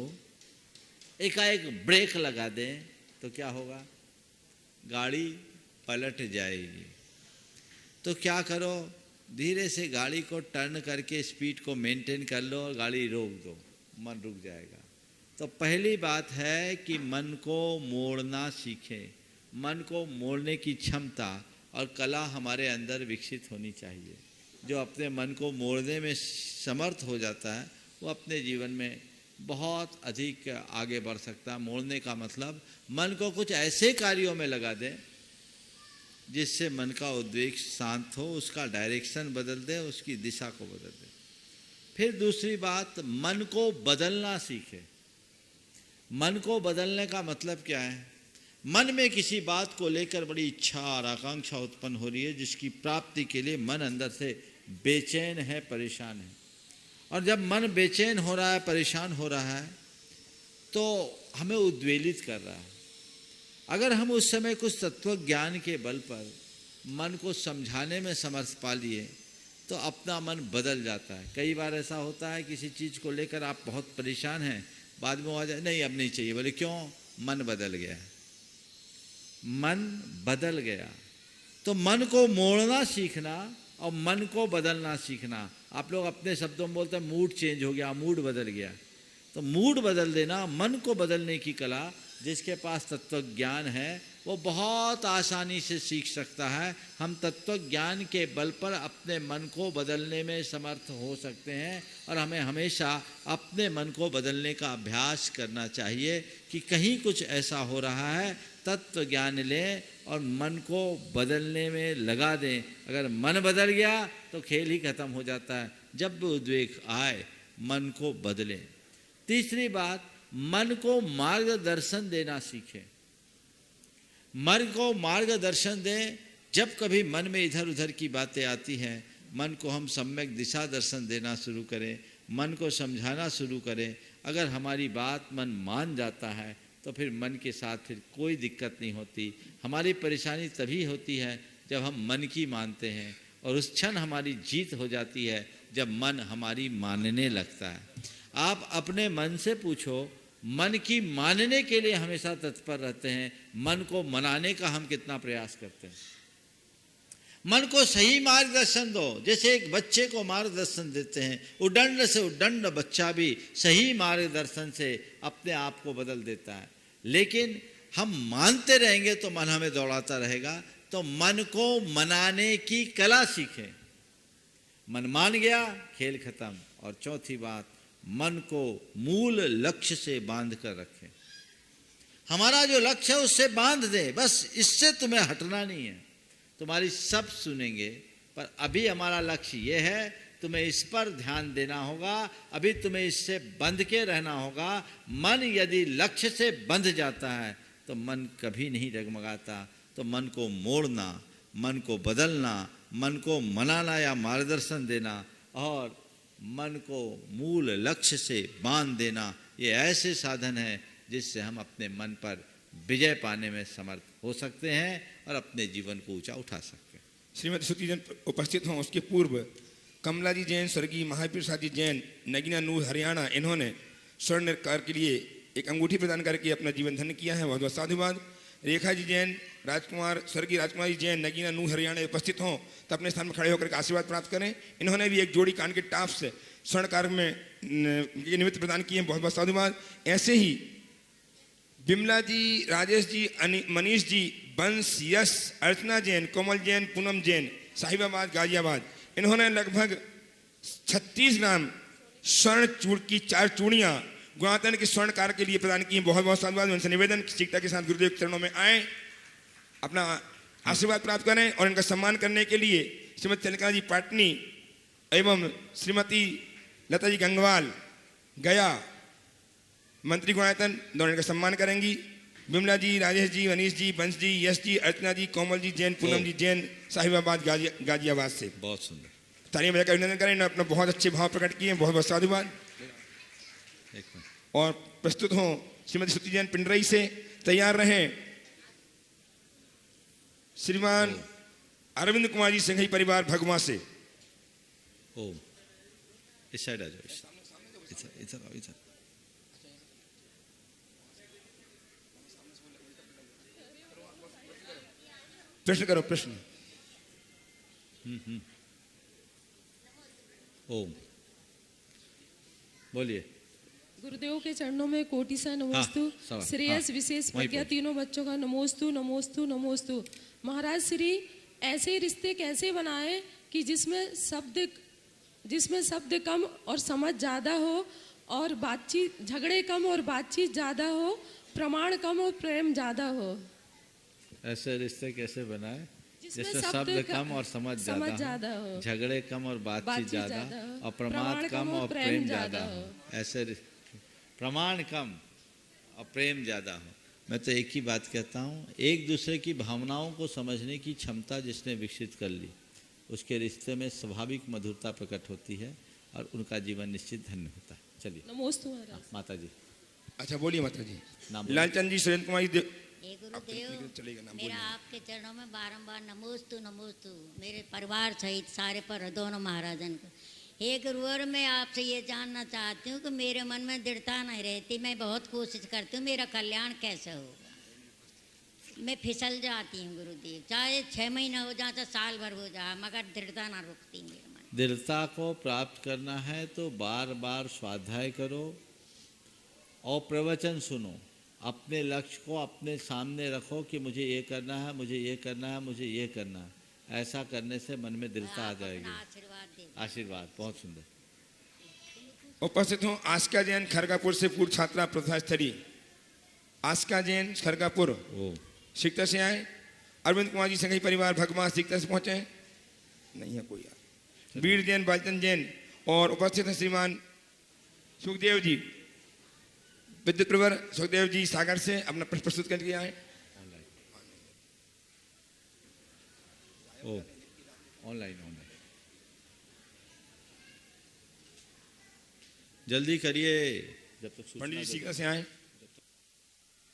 एकाएक ब्रेक लगा दें तो क्या होगा? गाड़ी पलट जाएगी। तो क्या करो? धीरे से गाड़ी को टर्न करके स्पीड को मेंटेन कर लो और गाड़ी रोक दो, मन रुक जाएगा। तो पहली बात है कि मन को मोड़ना सीखें। मन को मोड़ने की क्षमता और कला हमारे अंदर विकसित होनी चाहिए। जो अपने मन को मोड़ने में समर्थ हो जाता है वो अपने जीवन में बहुत अधिक आगे बढ़ सकता है। मोड़ने का मतलब मन को कुछ ऐसे कार्यों में लगा दें जिससे मन का उद्वेग शांत हो, उसका डायरेक्शन बदल दे, उसकी दिशा को बदल दे। फिर दूसरी बात, मन को बदलना सीखे। मन को बदलने का मतलब क्या है? मन में किसी बात को लेकर बड़ी इच्छा और आकांक्षा उत्पन्न हो रही है जिसकी प्राप्ति के लिए मन अंदर से बेचैन है, परेशान है। और जब मन बेचैन हो रहा है, परेशान हो रहा है तो हमें उद्वेलित कर रहा है। अगर हम उस समय कुछ तत्व ज्ञान के बल पर मन को समझाने में समर्थ पा लिए तो अपना मन बदल जाता है। कई बार ऐसा होता है किसी चीज़ को लेकर आप बहुत परेशान हैं, बाद में आ जाए नहीं अब नहीं चाहिए, बोले क्यों? मन बदल गया। मन बदल गया। तो मन को मोड़ना सीखना और मन को बदलना सीखना। आप लोग अपने शब्दों में बोलते हैं मूड चेंज हो गया, मूड बदल गया। तो मूड बदल देना, मन को बदलने की कला जिसके पास तत्व ज्ञान है वो बहुत आसानी से सीख सकता है। हम तत्व ज्ञान के बल पर अपने मन को बदलने में समर्थ हो सकते हैं और हमें हमेशा अपने मन को बदलने का अभ्यास करना चाहिए कि कहीं कुछ ऐसा हो रहा है, तत्व ज्ञान लें और मन को बदलने में लगा दें। अगर मन बदल गया तो खेल ही खत्म हो जाता है। जब भी उद्वेग आए मन को बदलें। तीसरी बात, मन को मार्गदर्शन देना सीखें। मन को मार्गदर्शन दें। जब कभी मन में इधर उधर की बातें आती हैं, मन को हम सम्यक दिशा दर्शन देना शुरू करें, मन को समझाना शुरू करें। अगर हमारी बात मन मान जाता है तो फिर मन के साथ फिर कोई दिक्कत नहीं होती। हमारी परेशानी तभी होती है जब हम मन की मानते हैं और उस क्षण हमारी जीत हो जाती है जब मन हमारी मानने लगता है। आप अपने मन से पूछो, मन की मानने के लिए हमेशा तत्पर रहते हैं, मन को मनाने का हम कितना प्रयास करते हैं? मन को सही मार्गदर्शन दो, जैसे एक बच्चे को मार्गदर्शन देते हैं, उदंड से उदंड बच्चा भी सही मार्गदर्शन से अपने आप को बदल देता है। लेकिन हम मानते रहेंगे तो मन हमें दौड़ाता रहेगा। तो मन को मनाने की कला सीखें। मन मान गया, खेल खत्म। और चौथी बात, मन को मूल लक्ष्य से बांध कर रखें। हमारा जो लक्ष्य है उससे बांध दें, बस इससे तुम्हें हटना नहीं है। तुम्हारी सब सुनेंगे, पर अभी हमारा लक्ष्य ये है, तुम्हें इस पर ध्यान देना होगा, अभी तुम्हें इससे बंध के रहना होगा। मन यदि लक्ष्य से बंध जाता है तो मन कभी नहीं डगमगाता। तो मन को मोड़ना, मन को बदलना, मन को मनाना या मार्गदर्शन देना और मन को मूल लक्ष्य से बांध देना, ये ऐसे साधन है जिससे हम अपने मन पर विजय पाने में समर्थ हो सकते हैं और अपने जीवन को ऊंचा उठा सकते हैं। श्रीमती श्रुति जैन उपस्थित हों, उसके पूर्व कमला जी जैन, स्वर्गीय महावीर प्रसाद जी जैन, नगीना नूर हरियाणा, इन्होंने स्वर्ण कार्य के लिए एक अंगूठी प्रदान करके अपना जीवन धन्य किया है। बहुत बहुत साधुवाद। रेखा जी जैन, राजकुमार, स्वर्गीय राजकुमार जी जैन, नगीना नूर हरियाणा उपस्थित हों तो अपने स्थान में खड़े होकर आशीर्वाद प्राप्त करें। इन्होंने भी एक जोड़ी कान के टाप से स्वर्ण कार्य में निमित्त प्रदान किए हैं। बहुत बहुत साधुवाद। ऐसे ही बिमला जी, राजेश जी, मनीष जी, बंस, यश, अर्चना जैन, कोमल जैन, पूनम जैन, साहिबाबाद, गाजियाबाद, इन्होंने लगभग 36 ग्राम स्वर्ण चूड़ की 4 चूड़ियाँ गुणातन के स्वर्ण कार्य के लिए प्रदान की हैं। बहुत बहुत साधुवाद। उनसे निवेदन शीघ्रता के साथ गुरुदेव के चरणों में आए, अपना आशीर्वाद प्राप्त करें और इनका सम्मान करने के लिए श्रीमती चंद्रिका जी पाटनी एवं श्रीमती लता जी गंगवाल गया मंत्री गुणायतन दोनों का सम्मान करेंगी। बिमला जी, राजेश जी, मनीष जी, बंश जी, यश जी, अर्चना जी, कोमल जी जैन, पूनम जी जैन, साहिबाबाद, गाजियाबाद से। बहुत सुंदर। तालियां बजाकर अभिनंदन करें। इन्होंने अपना बहुत अच्छे भाव प्रकट किए हैं। बहुत बहुत साधुवाद। और प्रस्तुत हों श्रीमती श्रुति जैन पिंडरई से। तैयार रहें श्रीमान अरविंद कुमार जी सिंघई परिवार भगवा से। ओ, इस साइड आ जाओ, इधर आओ, इधर। प्रश्न करो, प्रश्न। ओ, बोलिए। गुरुदेव के चरणों में कोटि सा नमोस्तु। हाँ, श्रेयस विशेष प्रज्ञा तीनों बच्चों का नमोस्तु नमोस्तु नमोस्तु। महाराज श्री ऐसे रिश्ते कैसे बनाए कि जिसमें शब्द कम और समझ ज़्यादा हो, और बातचीत, झगड़े कम और बातचीत ज़्यादा हो, प्रमाण कम और प्रेम ज़्यादा हो। ऐसे रिश्ते कैसे बनाए जिसमें शब्द कम और समझ ज़्यादा हो, झगड़े कम और बातचीत ज़्यादा और प्रमाण कम और प्रेम ज़्यादा हो। ऐसे प्रमाण कम और प्रेम ज़्यादा हो। मैं तो एक ही बात कहता हूँ, एक दूसरे की भावनाओं को समझने की क्षमता जिसने विकसित कर ली, उसके रिश्ते में स्वाभाविक मधुरता प्रकट होती है और उनका जीवन निश्चित धन्य होता है। चलिए नमोस्तु माता जी। अच्छा बोलिए माता जी। नाम लालचंद जी, सुरेंद्र कुमार जी। गुरुदेव, मेरा आपके चरणों में बारंबार नमोस्तु नमोस्तु, मेरे परिवार सहित सारे पर दोनों महाराजन को। हे गुरुवर, मैं आपसे ये जानना चाहती हूँ कि मेरे मन में दृढ़ता नहीं रहती। मैं बहुत कोशिश करती हूँ, मेरा कल्याण कैसे होगा। मैं फिसल जाती हूँ गुरुदेव, चाहे 6 महीना हो जाए, चाहे साल भर हो जाए, मगर दृढ़ता ना रुकती मेरे मन। दृढ़ता को प्राप्त करना है तो बार बार स्वाध्याय करो और प्रवचन सुनो। अपने लक्ष्य को अपने सामने रखो कि मुझे ये करना है, मुझे ये करना है, मुझे ये करना है। ऐसा करने से मन में दृढ़ता आ जाएगी। आशीर्वाद। बहुत सुंदर। उपस्थित हूँ आस्का जैन, खरगापुर से पूर्व छात्रा प्रथा स्थली। आस्का जैन, खरगापुर शिक्षा से आए। अरविंद कुमार जी सिंघई परिवार भगवा शिक्षा से पहुंचे। नहीं है कोई यार। वीर जैन, बालचंद जैन। और उपस्थित है श्रीमान सुखदेव जी, विद्युत प्रवर सुखदेव जी सागर से अपना प्रश्न प्रस्तुत करके आए। ऑनलाइन जल्दी करिए जब तक पंडित जी सीकर से आए।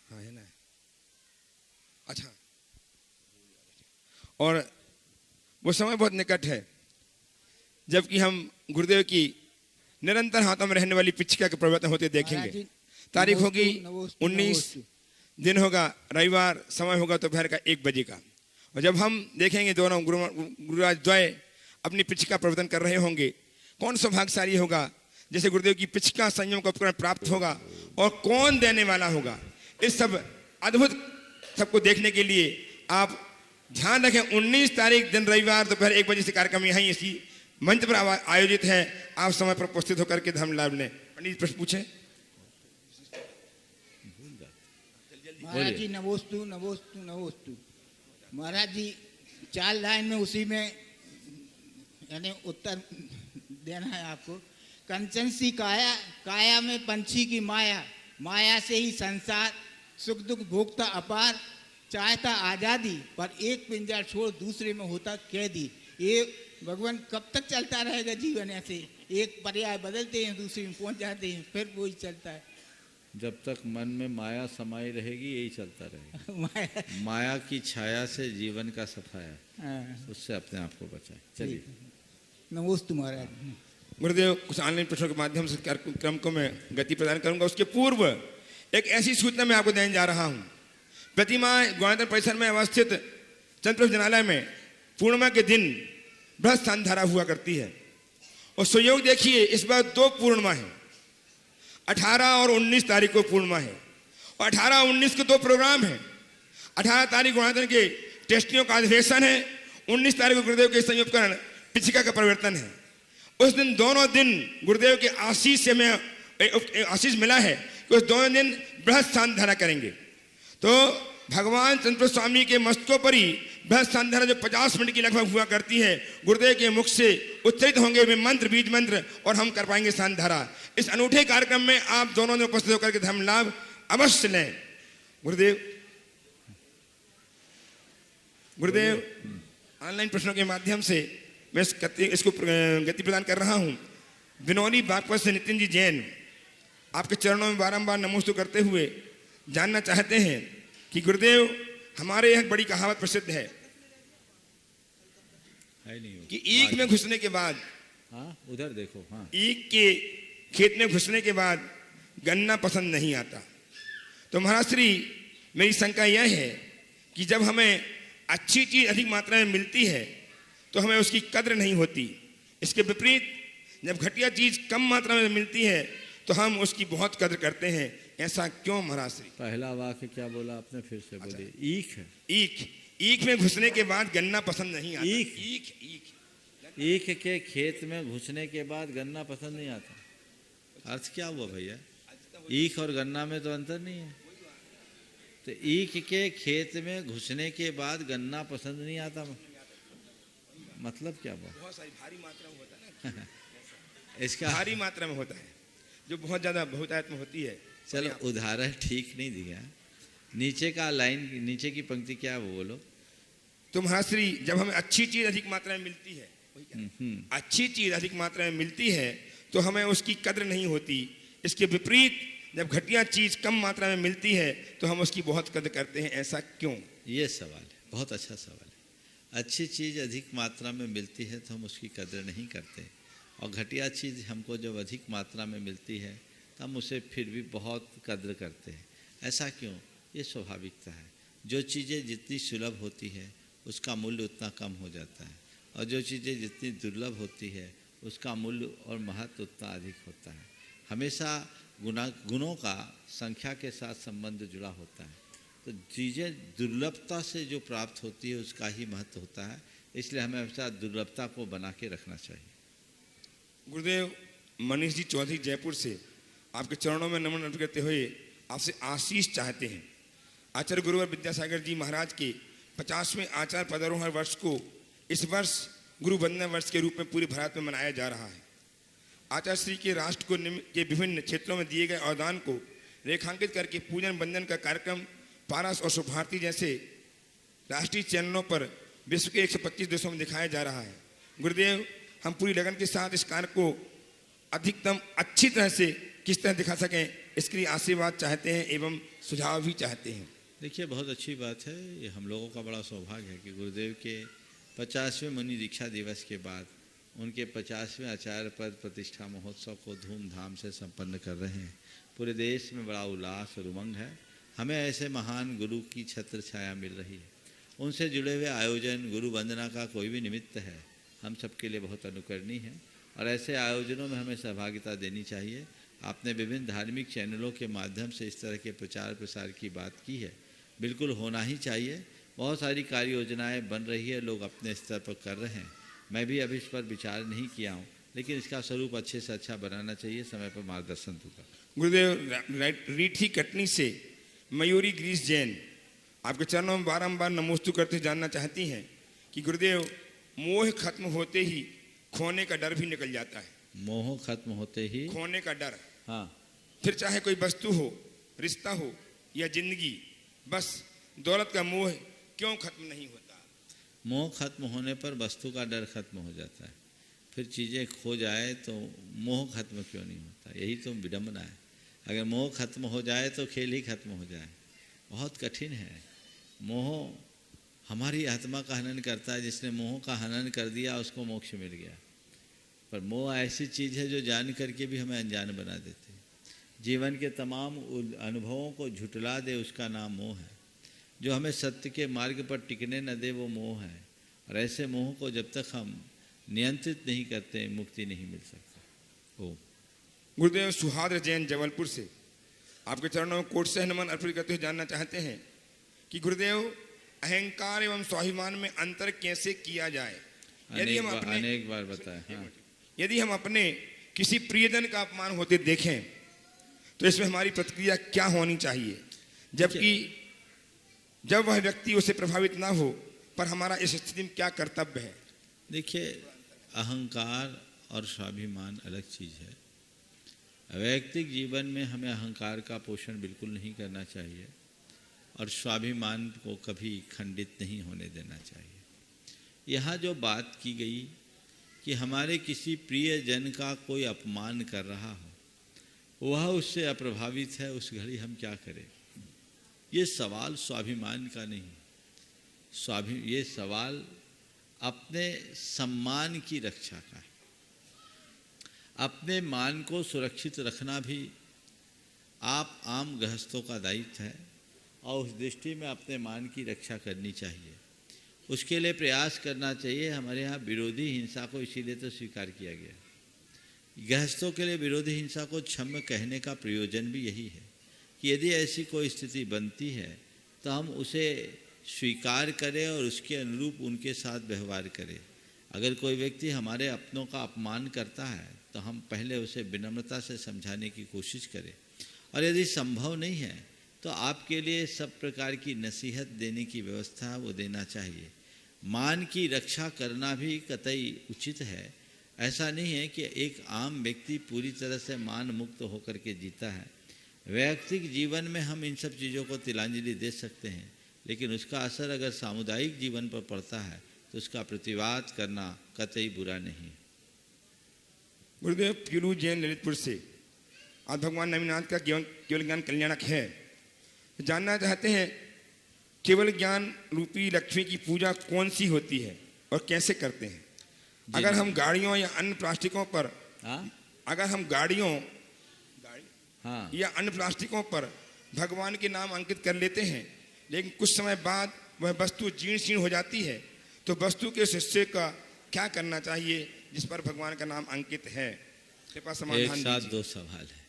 हाँ है ना। अच्छा, और वो समय बहुत निकट है जबकि हम गुरुदेव की निरंतर हाथों में रहने वाली पिछिका के प्रवर्तन होते देखेंगे। तारीख होगी 19, दिन होगा रविवार, समय होगा दोपहर का 1 बजे का। और जब हम देखेंगे दोनों गुरुराज द्वय अपनी पिछका प्रवर्तन कर रहे होंगे, कौन सौभाग्यशाली होगा जैसे गुरुदेव की पिछका संयम का उपकरण प्राप्त होगा, और कौन देने वाला होगा। इस सब अद्भुत सबको देखने के लिए आप ध्यान रखें, 19 तारीख दिन रविवार दोपहर 1 बजे से कार्यक्रम यहीं इसी मंच पर आयोजित है। आप समय पर उपस्थित होकर के धर्म लाभ लें। पंडित प्रश्न पूछें। महाराज जी नमोस्तु नमोस्तु नमोस्तु। महाराज जी 4 लाइन में उसी में यानी उत्तर देना है आपको। कंचन सी काया, काया में पंछी की माया, माया से ही संसार, सुख दुख भोगता अपार, चाहता आज़ादी पर एक पिंजरा छोड़ दूसरे में होता कैदी। ये भगवान कब तक चलता रहेगा जीवन ऐसे? एक पर्याय बदलते हैं दूसरे में पहुंच जाते हैं, फिर वही चलता है। जब तक मन में माया समाई रहेगी यही चलता रहेगा। माया की छाया से जीवन का सफाया, उससे अपने आप को बचाए। चलिए नमोस्तु महाराज। गुरुदेव कुछ ऑनलाइन प्रश्नों के माध्यम से कार्यक्रम को मैं गति प्रदान करूंगा। उसके पूर्व एक ऐसी सूचना मैं आपको देने जा रहा हूं। प्रतिमा गणतंत्र परिसर में अवस्थित चंद्रप्रभ जनालय में पूर्णिमा के दिन बृहस्पति स्थान धारा हुआ करती है। और संयोग देखिए इस बार 2 पूर्णिमा है, 18 और 19 तारीख को पूर्णिमा है, और 18 और 19 को 2 प्रोग्राम है। 18 तारीख गणतंत्र के टेस्टियों का अधिवेशन है, 19 तारीख को गुरुदेव के संयोपकरण पिछिका का परिवर्तन है। उस दिन दोनों दिन गुरुदेव के आशीष से मैं आशीष मिला है कि उस दोनों दिन बृहस्पति स्थान धारा करेंगे। तो भगवान चंद्र स्वामी के मस्तकों पर ही बृहस्पति स्थान धारा जो 50 मिनट की लगभग हुआ करती है, गुरुदेव के मुख से उच्चरित होंगे वे मंत्र, बीज मंत्र, और हम कर पाएंगे स्थान धारा। इस अनूठे कार्यक्रम में आप दोनों ने उपस्थित होकर के धर्म लाभ अवश्य लें। गुरुदेव ऑनलाइन प्रश्नों के माध्यम से मैं इसको गति प्रदान कर रहा हूं। बिनौली बागपत से नितिन जी जैन आपके चरणों में बारंबार नमोस्तु करते हुए जानना चाहते हैं कि गुरुदेव हमारे यहाँ बड़ी कहावत प्रसिद्ध है कि ईख में घुसने के बाद, उधर देखो, ईख के खेत में घुसने के बाद गन्ना पसंद नहीं आता। तो महाराज श्री मेरी शंका यह है कि जब हमें अच्छी चीज अधिक मात्रा में मिलती है तो हमें उसकी कद्र नहीं होती। इसके विपरीत जब घटिया चीज कम मात्रा में मिलती है तो हम उसकी बहुत कद्र करते हैं। ऐसा क्यों महाराज श्री? पहला वाक्य क्या बोला आपने, फिर से बोलिए। ईख है, ईख में घुसने के बाद गन्ना पसंद नहीं आता। ईख के खेत में घुसने के बाद गन्ना पसंद नहीं आता, अर्थ क्या हुआ भैया? ईख और गन्ना में तो अंतर नहीं है। तो ईख के खेत में घुसने के बाद गन्ना पसंद नहीं आता, मतलब क्या हुआ? बहुत सारी भारी मात्रा में होता है ना इसका भारी मात्रा में होता है, जो बहुत ज्यादा बहुतायत में होती है। चलो उदाहरण ठीक नहीं दिया, नीचे का लाइन, नीचे की पंक्ति क्या है वो बोलो। तो महाराज श्री जब हमें अच्छी चीज अधिक मात्रा में मिलती है, अच्छी चीज अधिक मात्रा में मिलती है तो हमें उसकी कद्र नहीं होती। इसके विपरीत जब घटिया चीज कम मात्रा में मिलती है तो हम उसकी बहुत कद्र करते हैं। ऐसा क्यों? ये सवाल है, बहुत अच्छा सवाल है। अच्छी चीज अधिक मात्रा में मिलती है तो हम उसकी कद्र नहीं करते, और घटिया चीज हमको जब अधिक मात्रा में मिलती है तो हम उसे फिर भी बहुत कद्र करते हैं। ऐसा क्यों? ये स्वाभाविकता है। जो चीज़ें जितनी सुलभ होती है उसका मूल्य उतना कम हो जाता है, और जो चीज़ें जितनी दुर्लभ होती है उसका मूल्य और महत्व उतना अधिक होता है। हमेशा गुणों का संख्या के साथ संबंध जुड़ा होता है। तो चीज़ें दुर्लभता से जो प्राप्त होती है उसका ही महत्व होता है, इसलिए हमें हमेशा दुर्लभता को बना के रखना चाहिए। गुरुदेव मनीष जी चौधरी जयपुर से आपके चरणों में नमन अर्पित करते हुए आपसे आशीष चाहते हैं। आचार्य गुरुवर विद्यासागर जी महाराज के 50वें आचार्य पदारोहण वर्ष को इस वर्ष गुरु वंदना वर्ष के रूप में पूरे भारत में मनाया जा रहा है। आचार्य श्री के राष्ट्र को के विभिन्न क्षेत्रों में दिए गए अवदान को रेखांकित करके पूजन वंदन का कार्यक्रम पारस और शुभारती जैसे राष्ट्रीय चैनलों पर विश्व के 125 देशों में दिखाया जा रहा है। गुरुदेव हम पूरी लगन के साथ इस कार्य को अधिकतम अच्छी तरह से किस तरह दिखा सकें, इसके लिए आशीर्वाद चाहते हैं एवं सुझाव भी चाहते हैं। देखिए बहुत अच्छी बात है, ये हम लोगों का बड़ा सौभाग्य है कि गुरुदेव के 50वें मुनि दीक्षा दिवस के बाद उनके 50वें आचार्य पद प्रतिष्ठा महोत्सव को धूमधाम से संपन्न कर रहे हैं। पूरे देश में बड़ा उल्लास और उमंग है। हमें ऐसे महान गुरु की छत्र छाया मिल रही है, उनसे जुड़े हुए आयोजन, गुरु वंदना का कोई भी निमित्त है, हम सबके लिए बहुत अनुकरणीय है और ऐसे आयोजनों में हमें सहभागिता देनी चाहिए। आपने विभिन्न धार्मिक चैनलों के माध्यम से इस तरह के प्रचार प्रसार की बात की है, बिल्कुल होना ही चाहिए। बहुत सारी कार्य योजनाएँ बन रही है, लोग अपने स्तर पर कर रहे हैं। मैं भी अभी इस पर विचार नहीं किया हूँ, लेकिन इसका स्वरूप अच्छे से अच्छा बनाना चाहिए। समय पर मार्गदर्शन दूंगा। गुरुदेव रीठी कटनी से मयूरी ग्रीस जैन आपके चरणों में बारंबार नमोस्तु करते जानना चाहती हैं कि गुरुदेव मोह खत्म होते ही खोने का डर भी निकल जाता है। मोह खत्म होते ही खोने का डर, हाँ, फिर चाहे कोई वस्तु हो, रिश्ता हो या जिंदगी, बस दौलत का मोह क्यों खत्म नहीं होता? मोह खत्म होने पर वस्तु का डर खत्म हो जाता है, फिर चीज़ें खो जाए तो मोह खत्म क्यों नहीं होता? यही तो विडंबना है। अगर मोह खत्म हो जाए तो खेल ही खत्म हो जाए। बहुत कठिन है। मोह हमारी आत्मा का हनन करता है। जिसने मोह का हनन कर दिया उसको मोक्ष मिल गया। पर मोह ऐसी चीज़ है जो जान करके भी हमें अनजान बना देती है। जीवन के तमाम अनुभवों को झुटला दे, उसका नाम मोह है। जो हमें सत्य के मार्ग पर टिकने न दे, वो मोह है। और ऐसे मोह को जब तक हम नियंत्रित नहीं करते, मुक्ति नहीं मिल सकती। ओम। गुरुदेव सुहाद्र जैन जबलपुर से आपके चरणों में कोट से नमन अर्पित करते हुए जानना चाहते हैं कि गुरुदेव अहंकार एवं स्वाभिमान में अंतर कैसे किया जाए? अनेक बार बताया। हाँ। यदि हम अपने किसी प्रियजन का अपमान होते देखें तो इसमें हमारी प्रतिक्रिया क्या होनी चाहिए, जबकि जब वह व्यक्ति उससे प्रभावित ना हो, पर हमारा इस स्थिति में क्या कर्तव्य है? देखिए, अहंकार और स्वाभिमान अलग चीज़ है। वैयक्तिक जीवन में हमें अहंकार का पोषण बिल्कुल नहीं करना चाहिए और स्वाभिमान को कभी खंडित नहीं होने देना चाहिए। यहाँ जो बात की गई कि हमारे किसी प्रिय जन का कोई अपमान कर रहा हो, वह उससे अप्रभावित है, उस घड़ी हम क्या करें? ये सवाल स्वाभिमान का नहीं, ये सवाल अपने सम्मान की रक्षा का है। अपने मान को सुरक्षित रखना भी आप आम गृहस्थों का दायित्व है और उस दृष्टि में अपने मान की रक्षा करनी चाहिए। उसके लिए प्रयास करना चाहिए। हमारे यहाँ विरोधी हिंसा को इसीलिए तो स्वीकार किया गया। गृहस्थों के लिए विरोधी हिंसा को क्षम्य कहने का प्रयोजन भी यही है कि यदि ऐसी कोई स्थिति बनती है तो हम उसे स्वीकार करें और उसके अनुरूप उनके साथ व्यवहार करें। अगर कोई व्यक्ति हमारे अपनों का अपमान करता है तो हम पहले उसे विनम्रता से समझाने की कोशिश करें, और यदि संभव नहीं है तो आपके लिए सब प्रकार की नसीहत देने की व्यवस्था वो देना चाहिए। मान की रक्षा करना भी कतई उचित है। ऐसा नहीं है कि एक आम व्यक्ति पूरी तरह से मान मुक्त होकर के जीता है। वैयक्तिक जीवन में हम इन सब चीज़ों को तिलांजलि दे सकते हैं, लेकिन उसका असर अगर सामुदायिक जीवन पर पड़ता है तो उसका प्रतिवाद करना कतई बुरा नहीं। गुरुदेव पीलू जैन ललितपुर से आज भगवान नवीनाथ का केवल ज्ञान कल्याणक है, जानना चाहते हैं केवल ज्ञान रूपी लक्ष्मी की पूजा कौन सी होती है और कैसे करते हैं? अगर हम गाड़ियों या अन्य प्लास्टिकों पर अगर हम गाड़ियों या अन्य प्लास्टिकों पर भगवान के नाम अंकित कर लेते हैं, लेकिन कुछ समय बाद वह वस्तु जीर्ण शीर्ण हो जाती है, तो वस्तु के हिस्से का क्या करना चाहिए जिस पर भगवान का नाम अंकित है? एक साथ दो सवाल है।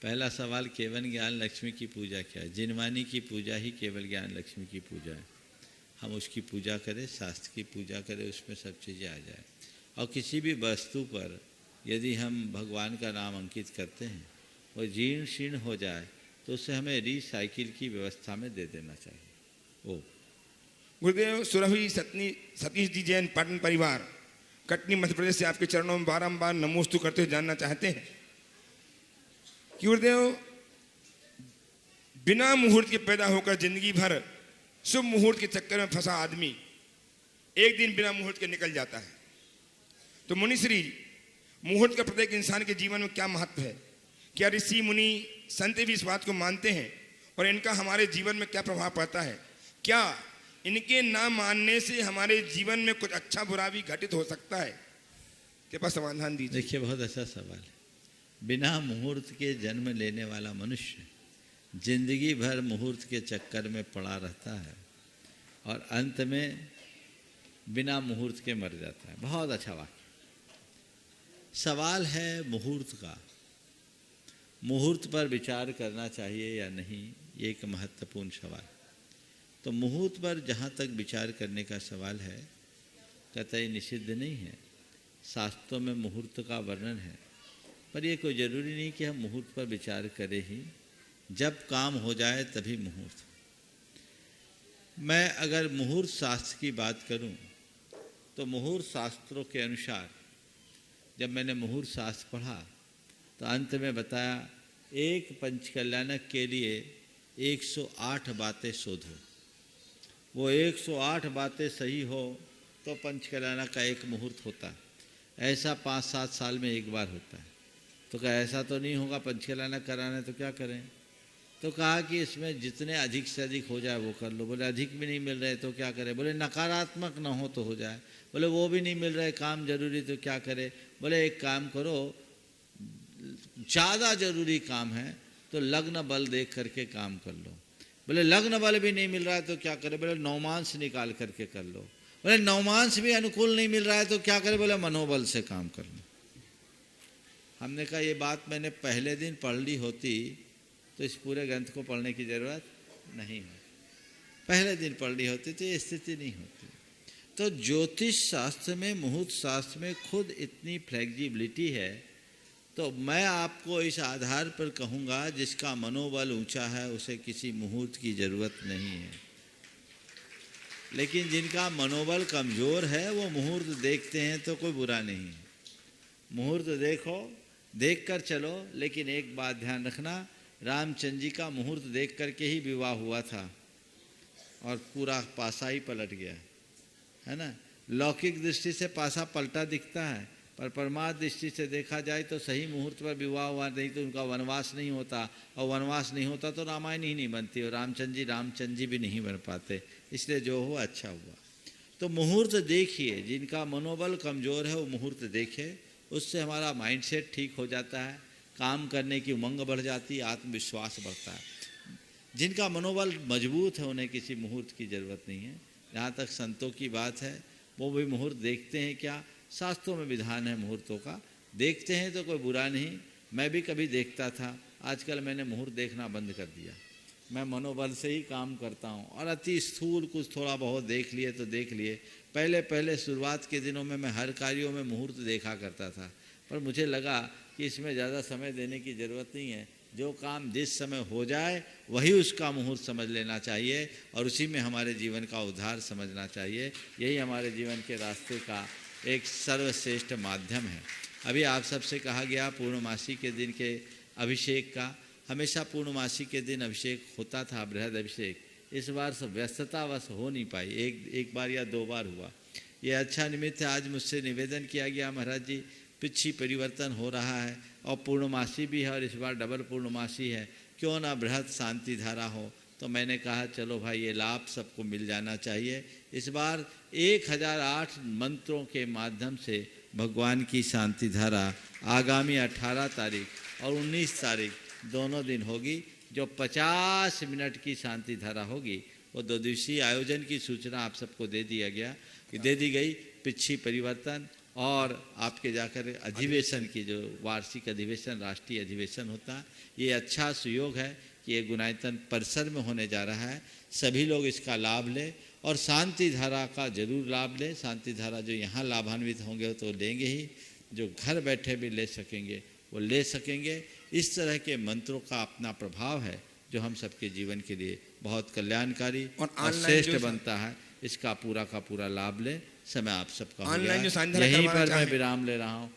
पहला सवाल, केवल ज्ञान लक्ष्मी की पूजा क्या है? जिनवानी की पूजा ही केवल ज्ञान लक्ष्मी की पूजा है। हम उसकी पूजा करें, शास्त्र की पूजा करें, उसमें सब चीज़ें आ जाए। और किसी भी वस्तु पर यदि हम भगवान का नाम अंकित करते हैं और जीर्ण शीर्ण हो जाए तो उसे हमें रिसाइकिल की व्यवस्था में दे देना चाहिए। ओ गुरुदेव सुरभि सतीश जी जैन पाटन परिवार कटनी मध्य प्रदेश से आपके चरणों में बारंबार नमोस्तु करते हुए जानना चाहते हैं कि गुरुदेव बिना मुहूर्त के पैदा होकर जिंदगी भर शुभ मुहूर्त के चक्कर में फंसा आदमी एक दिन बिना मुहूर्त के निकल जाता है, तो मुनिश्री मुहूर्त का प्रत्येक इंसान के जीवन में क्या महत्व है? क्या ऋषि मुनि संत भी इस बात को मानते हैं और इनका हमारे जीवन में क्या प्रभाव पड़ता है? क्या इनके ना मानने से हमारे जीवन में कुछ अच्छा बुरा भी घटित हो सकता है? के पास समाधान दीजिए। देखिए, बहुत अच्छा सवाल है। बिना मुहूर्त के जन्म लेने वाला मनुष्य जिंदगी भर मुहूर्त के चक्कर में पड़ा रहता है और अंत में बिना मुहूर्त के मर जाता है। बहुत अच्छा वाक्य। सवाल है मुहूर्त का, मुहूर्त पर विचार करना चाहिए या नहीं, ये एक महत्वपूर्ण सवाल। तो मुहूर्त पर जहाँ तक विचार करने का सवाल है, कतई निषिद्ध नहीं है। शास्त्रों में मुहूर्त का वर्णन है, पर ये कोई ज़रूरी नहीं कि हम मुहूर्त पर विचार करें ही। जब काम हो जाए तभी मुहूर्त। मैं अगर मुहूर्त शास्त्र की बात करूं, तो मुहूर्त शास्त्रों के अनुसार जब मैंने मुहूर्त शास्त्र पढ़ा तो अंत में बताया, एक पंचकल्याणक के लिए 108 बातें शोधो। वो 108 बातें सही हो तो पंचकल्याणक का एक मुहूर्त होता है। ऐसा 5-7 साल में एक बार होता है। तो क्या ऐसा तो नहीं होगा, पंचकल्याणक कराना है तो क्या करें? तो कहा कि इसमें जितने अधिक से अधिक हो जाए वो कर लो। बोले अधिक भी नहीं मिल रहे तो क्या करें? बोले नकारात्मक ना हो तो हो जाए। बोले वो भी नहीं मिल रहे, काम जरूरी तो क्या करें? बोले एक काम करो, ज़्यादा जरूरी काम है तो लग्न बल देख करके काम कर लो। बोले लग्न बल भी नहीं मिल रहा है तो क्या करें? बोले नवमांश निकाल करके कर लो। बोले नवमांश भी अनुकूल नहीं मिल रहा है तो क्या करें? बोले मनोबल से काम कर लो। हमने कहा ये बात मैंने पहले दिन पढ़ ली होती तो इस पूरे ग्रंथ को पढ़ने की जरूरत नहीं है। पहले दिन पढ़ ली होती तो ये स्थिति नहीं होती। तो ज्योतिष शास्त्र में, मुहूर्त शास्त्र में खुद इतनी फ्लेक्सिबिलिटी है, तो मैं आपको इस आधार पर कहूँगा जिसका मनोबल ऊंचा है उसे किसी मुहूर्त की ज़रूरत नहीं है। लेकिन जिनका मनोबल कमज़ोर है वो मुहूर्त देखते हैं तो कोई बुरा नहीं है। मुहूर्त देखो, देख कर चलो, लेकिन एक बात ध्यान रखना, रामचंद्र जी का मुहूर्त देख करके ही विवाह हुआ था और पूरा पासा ही पलट गया, है ना। लौकिक दृष्टि से पासा पलटा दिखता है, पर परमार्थ दृष्टि से देखा जाए तो सही मुहूर्त पर विवाह हुआ, नहीं तो उनका वनवास नहीं होता, और वनवास नहीं होता तो रामायण ही नहीं बनती, और रामचंद्र जी भी नहीं बन पाते। इसलिए जो हुआ अच्छा हुआ। तो मुहूर्त देखिए, जिनका मनोबल कमज़ोर है वो मुहूर्त देखे, उससे हमारा माइंडसेट ठीक हो जाता है, काम करने की उमंग बढ़ जाती है, आत्मविश्वास बढ़ता है। जिनका मनोबल मजबूत है उन्हें किसी मुहूर्त की ज़रूरत नहीं है। जहाँ तक संतों की बात है, वो भी मुहूर्त देखते हैं क्या? शास्त्रों में विधान है मुहूर्तों का, देखते हैं तो कोई बुरा नहीं। मैं भी कभी देखता था, आजकल मैंने मुहूर्त देखना बंद कर दिया। मैं मनोबल से ही काम करता हूँ, और अति स्थूल कुछ थोड़ा बहुत देख लिए तो देख लिए। पहले शुरुआत के दिनों में मैं हर कार्यों में मुहूर्त देखा करता था, पर मुझे लगा कि इसमें ज़्यादा समय देने की ज़रूरत नहीं है। जो काम जिस समय हो जाए वही उसका मुहूर्त समझ लेना चाहिए, और उसी में हमारे जीवन का उद्धार समझना चाहिए। यही हमारे जीवन के रास्ते का एक सर्वश्रेष्ठ माध्यम है। अभी आप सबसे कहा गया पूर्णमासी के दिन के अभिषेक का। हमेशा पूर्णमासी के दिन अभिषेक होता था, बृहद अभिषेक। इस बार सब व्यस्ततावश हो नहीं पाई, एक बार या 2 बार हुआ। ये अच्छा निमित्त है। आज मुझसे निवेदन किया गया, महाराज जी पिछी परिवर्तन हो रहा है और पूर्णमासी भी है, और इस बार डबल पूर्णमासी है, क्यों ना बृहद शांति धारा हो। तो मैंने कहा चलो भाई, ये लाभ सबको मिल जाना चाहिए। इस बार 1008 मंत्रों के माध्यम से भगवान की शांति धारा आगामी 18 तारीख और 19 तारीख दोनों दिन होगी। जो 50 मिनट की शांति धारा होगी वो 2 दिवसीय आयोजन की सूचना आप सबको दे दी गई। पिछी परिवर्तन और आपके जाकर अधिवेशन की, जो वार्षिक अधिवेशन, राष्ट्रीय अधिवेशन होता है, ये अच्छा सुयोग है कि ये गुणायतन परिसर में होने जा रहा है। सभी लोग इसका लाभ लें और शांति धारा का जरूर लाभ लें। शांति धारा जो यहाँ लाभान्वित होंगे तो लेंगे ही, जो घर बैठे भी ले सकेंगे वो ले सकेंगे। इस तरह के मंत्रों का अपना प्रभाव है जो हम सबके जीवन के लिए बहुत कल्याणकारी और श्रेष्ठ बनता है। इसका पूरा का पूरा लाभ लें। समय आप सबका हो गया। यहीं पर मैं विराम ले रहा हूँ।